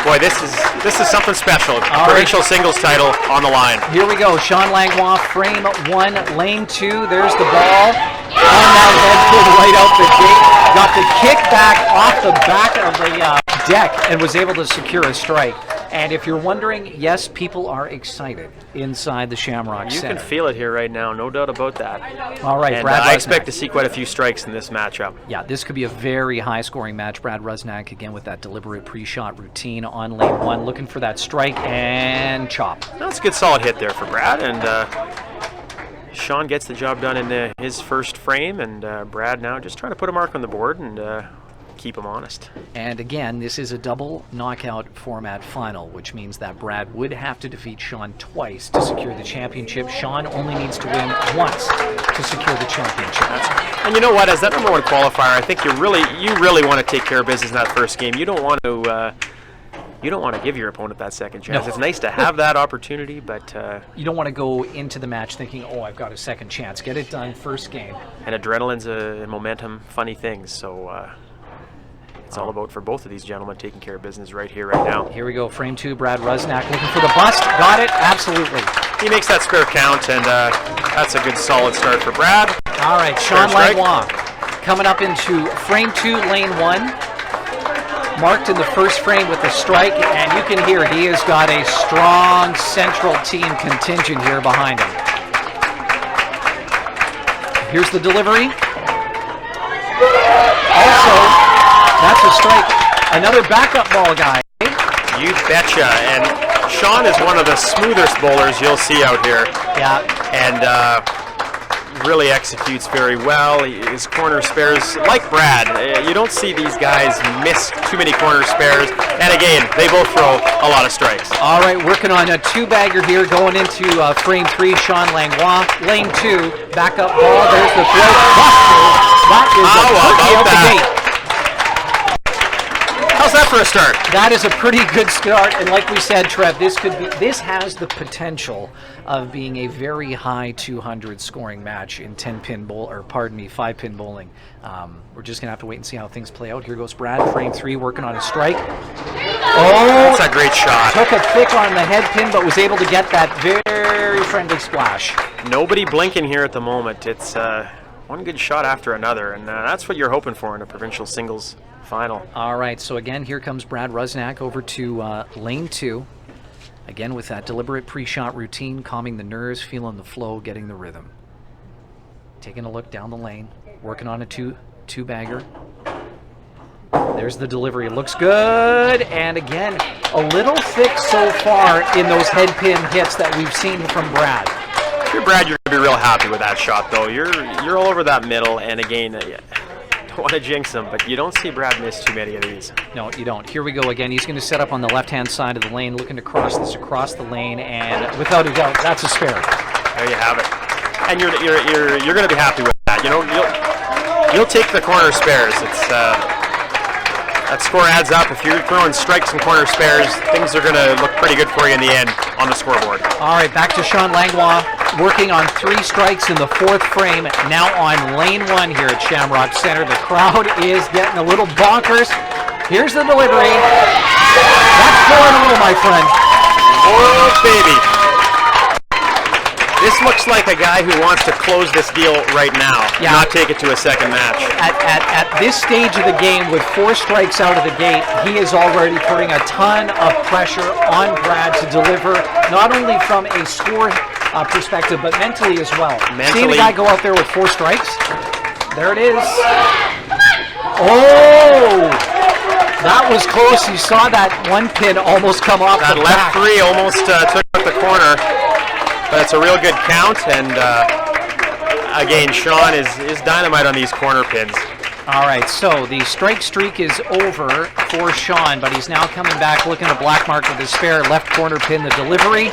Speaker 2: boy, this is something special. Provincial singles title on the line.
Speaker 4: Here we go. Sean Langlois, frame 1, lane 2. There's the ball. On that head pin right out the gate. Got the kick back off the back of the deck and was able to secure a strike. And if you're wondering, yes, people are excited inside the Shamrock Center.
Speaker 2: You can feel it here right now, no doubt about that.
Speaker 4: All right,
Speaker 2: and
Speaker 4: Brad
Speaker 2: I expect to see quite a few strikes in this matchup.
Speaker 4: Yeah, this could be a very high-scoring match. Brad Rusnak, again, with that deliberate pre-shot routine on lane 1, looking for that strike and chop.
Speaker 2: That's a good solid hit there for Brad, and Sean gets the job done in his first frame, and Brad now just trying to put a mark on the board and keep him honest.
Speaker 4: And again, this is a double knockout format final, which means that Brad would have to defeat Sean twice to secure the championship. Sean only needs to win once to secure the championship.
Speaker 2: And you know what? As that number 1 qualifier, I think you really want to take care of business in that first game. You don't want to give your opponent that second chance.
Speaker 4: No.
Speaker 2: It's nice to have that opportunity, but
Speaker 4: you don't want to go into the match thinking, "Oh, I've got a second chance." Get it done first game.
Speaker 2: And adrenaline's and momentum, funny things. So. It's all about, for both of these gentlemen, taking care of business right here, right now.
Speaker 4: Here we go, frame 2, Brad Rusnak looking for the bust. Got it, absolutely.
Speaker 2: He makes that spare count, and that's a good solid start for Brad.
Speaker 4: All right, Sean Langlois coming up into frame 2, lane 1. Marked in the first frame with the strike, and you can hear he has got a strong central team contingent here behind him. Here's the delivery. Also, that's a strike. Another backup ball guy.
Speaker 2: You betcha. And Sean is one of the smoothest bowlers you'll see out here.
Speaker 4: Yeah.
Speaker 2: And really executes very well. His corner spares, like Brad, you don't see these guys miss too many corner spares. And again, they both throw a lot of strikes.
Speaker 4: All right, working on a 2-bagger here going into frame 3, Sean Langlois. Lane 2, backup ball. There's the throw. That is a cookie out the gate.
Speaker 2: How's that for a start?
Speaker 4: That is a pretty good start, and like we said, Trev, this has the potential of being a very high 200 scoring match in 5-pin bowling. We're just gonna have to wait and see how things play out. Here goes Brad, frame 3, working on a strike. Oh,
Speaker 2: that's a great shot.
Speaker 4: Took a thick on the head pin, but was able to get that very friendly splash.
Speaker 2: Nobody blinking here at the moment. It's one good shot after another, and that's what you're hoping for in a provincial singles final.
Speaker 4: All right, so again, here comes Brad Rusnak over to lane 2. Again, with that deliberate pre-shot routine, calming the nerves, feeling the flow, getting the rhythm. Taking a look down the lane, working on a two-bagger. There's the delivery. Looks good. And again, a little thick so far in those head pin hits that we've seen from Brad.
Speaker 2: If you're Brad, you're going to be real happy with that shot, though. You're all over that middle, and again, don't want to jinx him, but you don't see Brad miss too many of these.
Speaker 4: No, you don't. Here we go again. He's going to set up on the left-hand side of the lane, looking to cross this across the lane, and without a doubt, that's a spare.
Speaker 2: There you have it. And you're going to be happy with that. You know, you'll take the corner spares. It's that score adds up. If you're throwing strikes and corner spares, things are going to look pretty good for you in the end on the scoreboard.
Speaker 4: All right, back to Sean Langlois, working on 3 strikes in the 4th frame, now on lane 1 here at Shamrock Center. The crowd is getting a little bonkers. Here's the delivery. That's pouring a little, my friend.
Speaker 2: Oh, baby. This looks like a guy who wants to close this deal right now, not take it to a second match.
Speaker 4: At this stage of the game, with 4 strikes out of the gate, he is already putting a ton of pressure on Brad to deliver, not only from a score perspective, but mentally as well. Seeing the guy go out there with 4 strikes, there it is. Oh, that was close. You saw that one pin almost come off
Speaker 2: that
Speaker 4: the
Speaker 2: left
Speaker 4: back.
Speaker 2: 3 almost took the corner. But it's a real good count, and again, Sean is dynamite on these corner pins.
Speaker 4: All right, so the strike streak is over for Sean, but he's now coming back looking to black mark with his spare left corner pin, the delivery,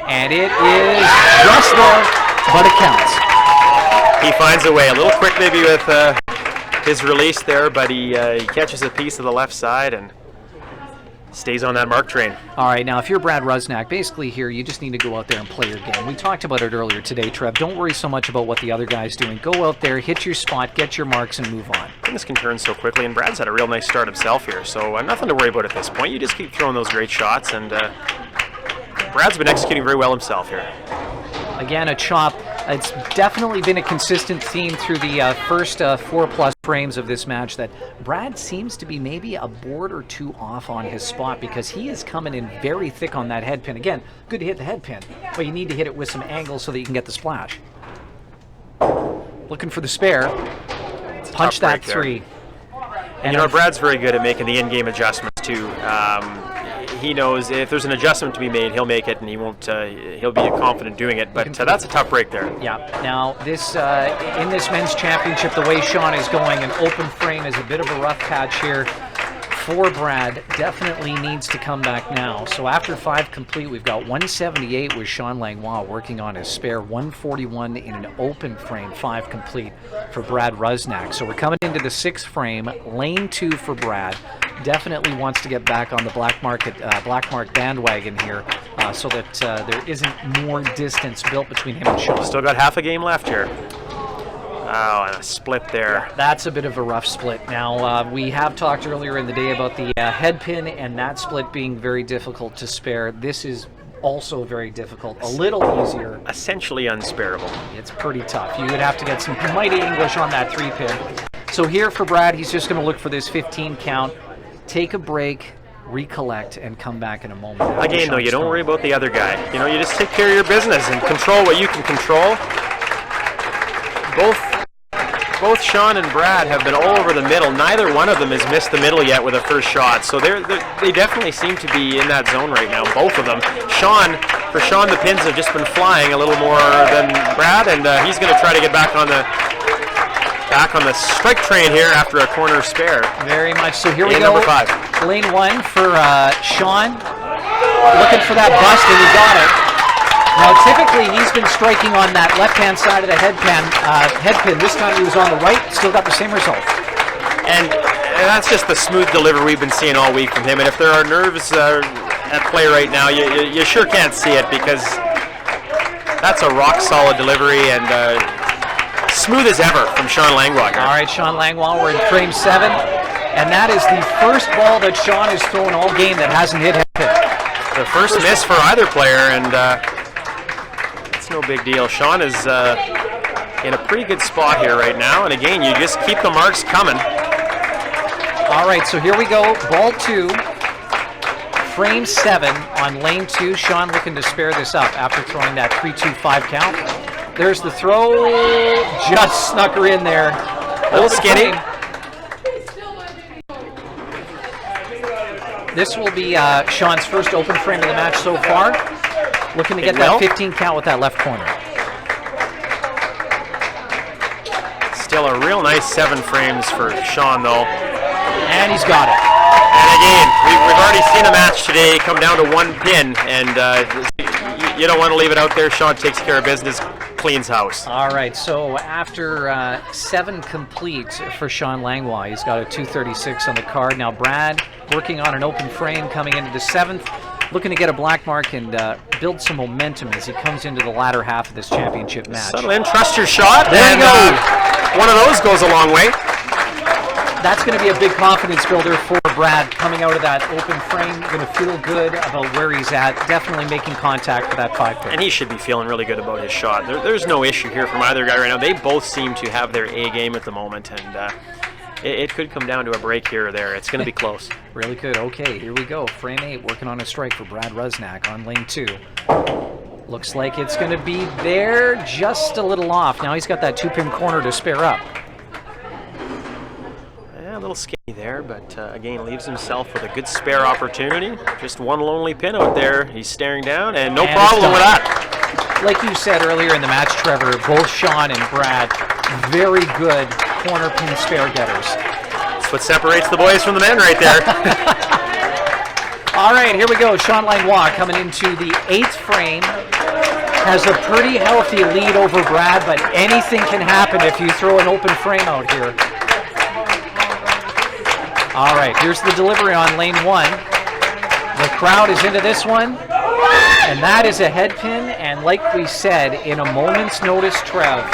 Speaker 4: and it is just there, but it counts.
Speaker 2: He finds a way, a little quick maybe with his release there, but he catches a piece of the left side and stays on that mark train.
Speaker 4: All right, now if you're Brad Rusnak, basically here you just need to go out there and play your game. We talked about it earlier today, Trev. Don't worry so much about what the other guy's doing. Go out there, hit your spot, get your marks, and move on.
Speaker 2: Things can turn so quickly, and Brad's had a real nice start himself here, so nothing to worry about at this point. You just keep throwing those great shots, and Brad's been executing very well himself here.
Speaker 4: Again, a chop. It's definitely been a consistent theme through the first 4+ frames of this match that Brad seems to be maybe a board or two off on his spot because he is coming in very thick on that head pin. Again, good to hit the head pin, but you need to hit it with some angle so that you can get the splash. Looking for the spare. Punch that three.
Speaker 2: And you know, Brad's very good at making the in-game adjustments too. He knows if there's an adjustment to be made, he'll make it, and he won't. He'll be confident doing it. But that's a tough break there.
Speaker 4: Yeah. Now this in this men's championship, the way Sean is going, an open frame is a bit of a rough patch here for Brad. Definitely needs to come back now. So after 5 complete, we've got 178 with Sean Langlois working on his spare, 141 in an open frame, 5 complete for Brad Rusnak. So we're coming into the 6th frame, lane 2 for Brad. Definitely wants to get back on the black mark bandwagon here so that there isn't more distance built between him and Sean.
Speaker 2: Still got half a game left here. Oh, and a split there.
Speaker 4: That's a bit of a rough split. Now, we have talked earlier in the day about the head pin and that split being very difficult to spare. This is also very difficult, a little easier.
Speaker 2: Essentially unsparable.
Speaker 4: It's pretty tough. You would have to get some mighty English on that 3 pin. So here for Brad, he's just going to look for this 15 count. Take a break, recollect, and come back in a moment.
Speaker 2: Again, though, you don't worry about the other guy. You know, you just take care of your business and control what you can control. Both Sean and Brad have been all over the middle. Neither one of them has missed the middle yet with a first shot. So they definitely seem to be in that zone right now, both of them. For Sean, the pins have just been flying a little more than Brad, and he's going to try to get back on the strike train here after a corner spare.
Speaker 4: Very much so. Here we go.
Speaker 2: Number 5.
Speaker 4: Lane 1 for Sean. Looking for that bust, and he got it. Now, typically, he's been striking on that left-hand side of the head pin. This time he was on the right, still got the same result.
Speaker 2: And that's just the smooth delivery we've been seeing all week from him. And if there are nerves at play right now, you sure can't see it because that's a rock-solid delivery and smooth as ever from Sean Langlois.
Speaker 4: All right, Sean Langlois, we're in frame 7. And that is the first ball that Sean has thrown all game that hasn't hit head pin.
Speaker 2: The first miss for either player, and it's no big deal. Sean is in a pretty good spot here right now, and again, you just keep the marks coming.
Speaker 4: All right, so here we go. Ball 2, frame 7 on lane 2. Sean looking to spare this up after throwing that 3-2-5 count. There's the throw, just snuck her in there.
Speaker 2: A little skinny.
Speaker 4: This will be Sean's first open frame of the match so far. Looking to get that 15 count with that left corner.
Speaker 2: Still a real nice 7 frames for Sean, though.
Speaker 4: And he's got it.
Speaker 2: And again, we've already seen a match today come down to 1 pin, and you don't want to leave it out there. Sean takes care of business, cleans house.
Speaker 4: All right, so after 7 complete for Sean Langlois, he's got a 236 on the card. Now Brad working on an open frame coming into the 7th, looking to get a black mark and build some momentum as he comes into the latter half of this championship match.
Speaker 2: Settle in, trust your shot.
Speaker 4: There you go.
Speaker 2: One of those goes a long way.
Speaker 4: That's going to be a big confidence builder for Brad coming out of that open frame. Going to feel good about where he's at. Definitely making contact for that 5 pin.
Speaker 2: And he should be feeling really good about his shot. There's no issue here from either guy right now. They both seem to have their A game at the moment, and it could come down to a break here or there. It's going to be close.
Speaker 4: Really could. Okay, here we go. Frame 8, working on a strike for Brad Rusnak on lane 2. Looks like it's going to be there, just a little off. Now he's got that 2-pin corner to spare up.
Speaker 2: A little skinny there, but again, leaves himself with a good spare opportunity. Just one lonely pin out there. He's staring down, and no problem with that.
Speaker 4: Like you said earlier in the match, Trevor, both Sean and Brad, very good corner pin spare getters.
Speaker 2: That's what separates the boys from the men right there.
Speaker 4: All right, here we go. Sean Langlois coming into the 8th frame. Has a pretty healthy lead over Brad, but anything can happen if you throw an open frame out here. All right, here's the delivery on lane 1. The crowd is into this one, and that is a head pin, and like we said, in a moment's notice, Trev,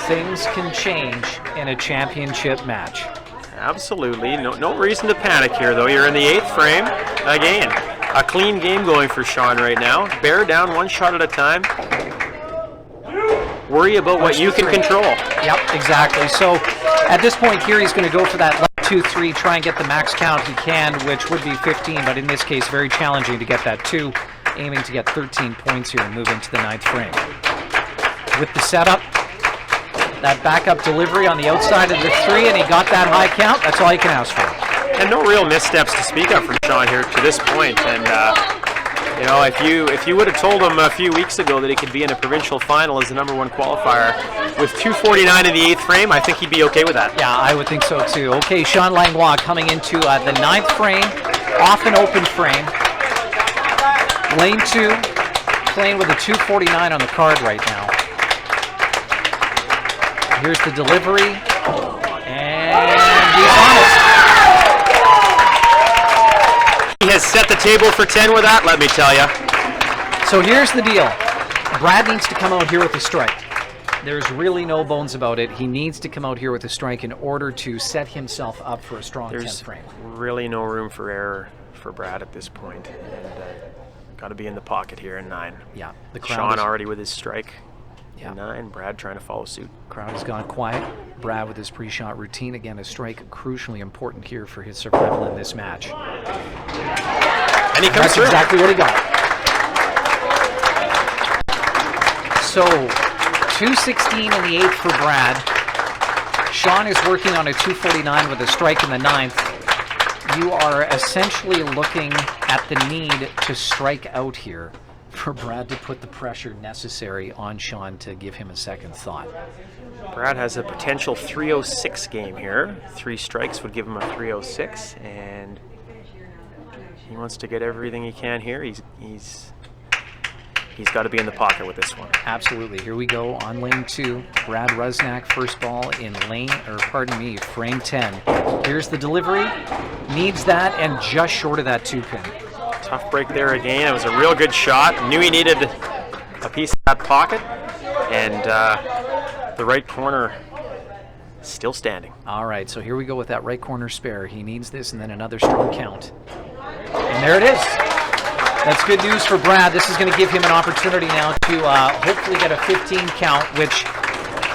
Speaker 4: things can change in a championship match.
Speaker 2: Absolutely. No reason to panic here, though. You're in the 8th frame. Again, a clean game going for Sean right now. Bear down one shot at a time. Worry about what you can control.
Speaker 4: Yep, exactly. So at this point here, he's going to go for that left 2-3, try and get the max count he can, which would be 15, but in this case, very challenging to get that 2, aiming to get 13 points here and move into the 9th frame. With the setup, that backup delivery on the outside of the 3, and he got that high count. That's all you can ask for.
Speaker 2: And no real missteps to speak of from Sean here to this point. And you know, if you would have told him a few weeks ago that he could be in a provincial final as the #1 qualifier with 2:49 in the 8th frame, I think he'd be okay with that.
Speaker 4: Yeah, I would think so too. Okay, Sean Langlois coming into the 9th frame, off an open frame. Lane 2, playing with a 2:49 on the card right now. Here's the delivery, and he's on it.
Speaker 2: He has set the table for 10 with that, let me tell you.
Speaker 4: So here's the deal. Brad needs to come out here with a strike. There's really no bones about it. He needs to come out here with a strike in order to set himself up for a strong 10th frame.
Speaker 2: Really no room for error for Brad at this point. And got to be in the pocket here in 9.
Speaker 4: Yeah, the crowd
Speaker 2: Sean
Speaker 4: is
Speaker 2: already with his strike.
Speaker 4: Yeah.
Speaker 2: 9, Brad trying to follow suit.
Speaker 4: Crowd has gone quiet. Brad with his pre-shot routine. Again, a strike crucially important here for his survival in this match.
Speaker 2: And he comes
Speaker 4: That's
Speaker 2: through.
Speaker 4: exactly what he got. So, 2:16 in the 8th for Brad. Sean is working on a 2:49 with a strike in the 9th. You are essentially looking at the need to strike out here for Brad to put the pressure necessary on Sean to give him a second thought.
Speaker 2: Brad has a potential 306 game here. 3 strikes would give him a 306, and he wants to get everything he can here. He's got to be in the pocket with this one.
Speaker 4: Absolutely. Here we go on lane 2. Brad Rusnak, first ball in frame 10. Here's the delivery. Needs that, and just short of that 2-pin.
Speaker 2: Tough break there again. It was a real good shot. Knew he needed a piece of that pocket, and the right corner still standing.
Speaker 4: All right, so here we go with that right corner spare. He needs this and then another strong count. And there it is. That's good news for Brad. This is going to give him an opportunity now to hopefully get a 15 count, which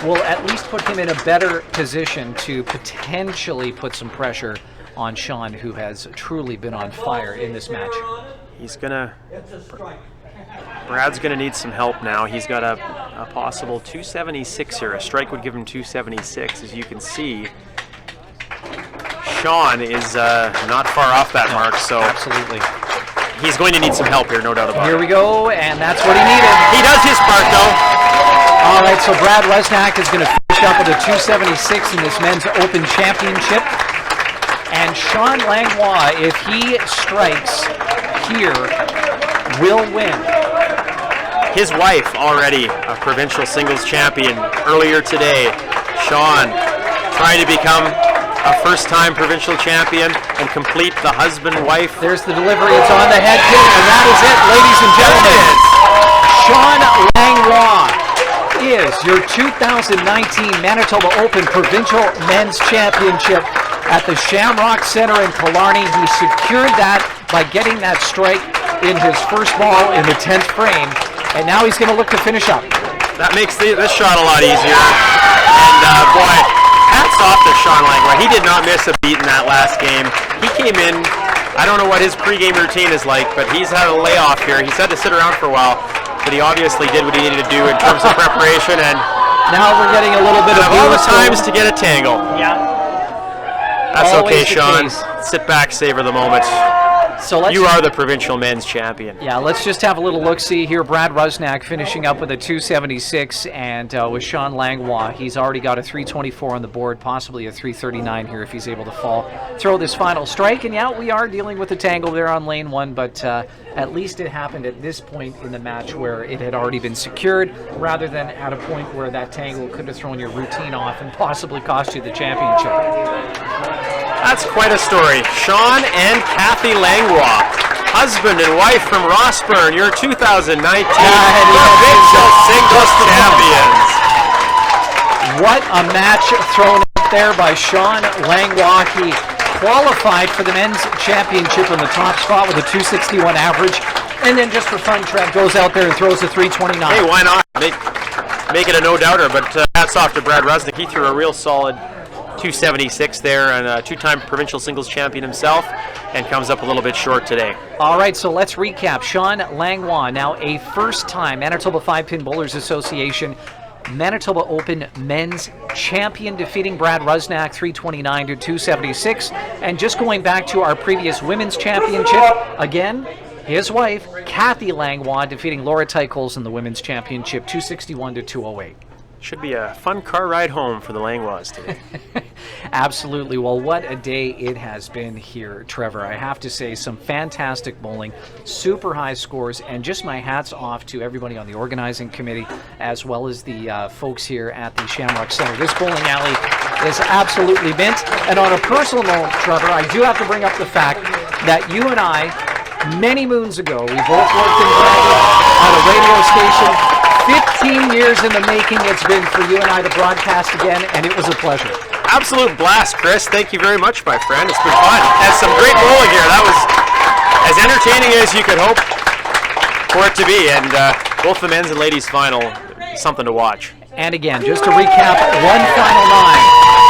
Speaker 4: will at least put him in a better position to potentially put some pressure on Sean, who has truly been on fire in this match.
Speaker 2: Brad's gonna need some help now. He's got a possible 276 here. A strike would give him 276. As you can see, Sean is not far off that mark, so
Speaker 4: Absolutely.
Speaker 2: he's going to need some help here, no doubt about it.
Speaker 4: Here we go, and that's what he needed.
Speaker 2: He does his part, though.
Speaker 4: All right, so Brad Rusnak is going to finish up with a 276 in this men's open championship. And Sean Langlois, if he strikes here, will win.
Speaker 2: His wife already a provincial singles champion earlier today. Sean trying to become a first-time provincial champion and complete the husband-wife.
Speaker 4: There's the delivery. It's on the head pin, and that is it, ladies and gentlemen. Sean Langlois is your 2019 Manitoba Open Provincial Men's Championship at the Shamrock Center in Killarney. He secured that by getting that strike in his first ball in the 10th frame, and now he's going to look to finish up.
Speaker 2: That makes this shot a lot easier. And boy, hats off to Sean Langlois. He did not miss a beat in that last game. He came in, I don't know what his pregame routine is like, but he's had a layoff here. He's had to sit around for a while, but he obviously did what he needed to do in terms of preparation. And
Speaker 4: now we're getting a little bit of
Speaker 2: all the times to get a tangle.
Speaker 4: Yeah.
Speaker 2: That's
Speaker 4: Always
Speaker 2: okay,
Speaker 4: the
Speaker 2: Sean.
Speaker 4: case.
Speaker 2: Sit back, savor the moment.
Speaker 4: So let's,
Speaker 2: You are the provincial men's champion.
Speaker 4: yeah, let's just have a little look-see here. Brad Rusnak finishing up with a 276, and with Sean Langlois, he's already got a 324 on the board, possibly a 339 here if he's able to throw this final strike. And yeah, we are dealing with a tangle there on lane 1, but at least it happened at this point in the match where it had already been secured, rather than at a point where that tangle could have thrown your routine off and possibly cost you the championship.
Speaker 2: That's quite a story. Sean and Kathy Langlois, husband and wife from Rossburn, your 2019 provincial singles champions.
Speaker 4: What a match thrown up there by Sean Langlois. He qualified for the men's championship in the top spot with a 261 average, and then just for fun, Trev goes out there and throws a 329.
Speaker 2: Hey, why not? Make it a no-doubter, but hats off to Brad Rusnak. He threw a real solid 276 there, and a two-time provincial singles champion himself, and comes up a little bit short today.
Speaker 4: All right, so let's recap. Sean Langlois, now a first-time Manitoba 5-Pin Bowlers Association Manitoba Open men's champion, defeating Brad Rusnak 329 to 276. And just going back to our previous women's championship, again, his wife, Kathy Langlois, defeating Laura Tychols in the women's championship 261 to 208.
Speaker 2: Should be a fun car ride home for the Langlois today.
Speaker 4: Absolutely. Well, what a day it has been here, Trevor. I have to say, some fantastic bowling, super high scores, and just my hats off to everybody on the organizing committee, as well as the folks here at the Shamrock Center. This bowling alley is absolutely mint. And on a personal note, Trevor, I do have to bring up the fact that you and I, many moons ago, we both worked in Brandon on a radio station. 15 years in the making it's been for you and I to broadcast again, and it was a pleasure.
Speaker 2: Absolute blast, Chris. Thank you very much, my friend. It's been fun. And some great bowling here. That was as entertaining as you could hope for it to be. And both the men's and ladies' final, something to watch.
Speaker 4: And again, just to recap, one final nine.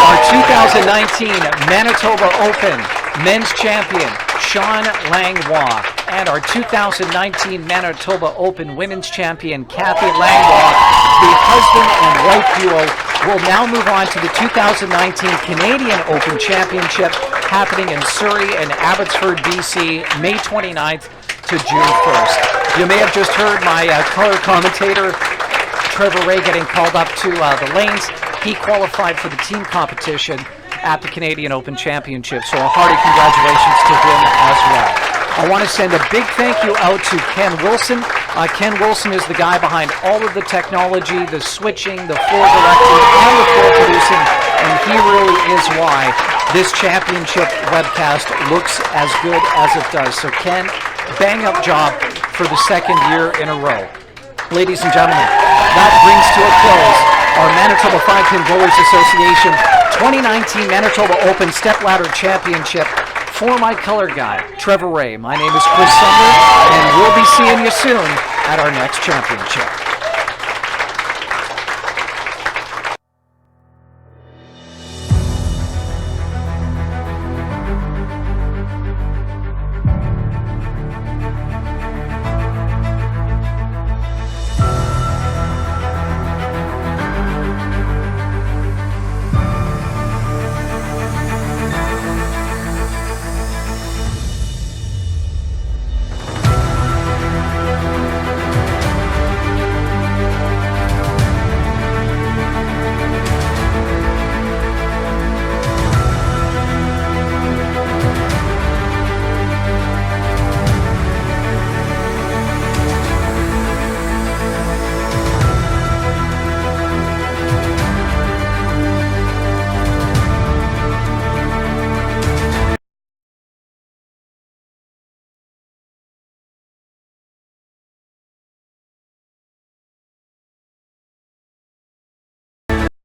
Speaker 4: Our 2019 Manitoba Open men's champion, Sean Langlois, and our 2019 Manitoba Open women's champion, Kathy Langlois, the husband and wife duo, will now move on to the 2019 Canadian Open Championship, happening in Surrey and Abbotsford, BC, May 29th to June 1st. You may have just heard my color commentator, Trevor Ray, getting called up to the lanes. He qualified for the team competition at the Canadian Open Championship, so a hearty congratulations to him as well. I want to send a big thank you out to Ken Wilson. Ken Wilson is the guy behind all of the technology, the switching, the floor directing, and the floor producing, and he really is why this championship webcast looks as good as it does. So Ken, bang-up job for the second year in a row. Ladies and gentlemen, that brings to a close our Manitoba 5-Pin Bowlers Association 2019 Manitoba Open Stepladder Championship. For my color guy, Trevor Ray, my name is Chris Sumner, and we'll be seeing you soon at our next championship.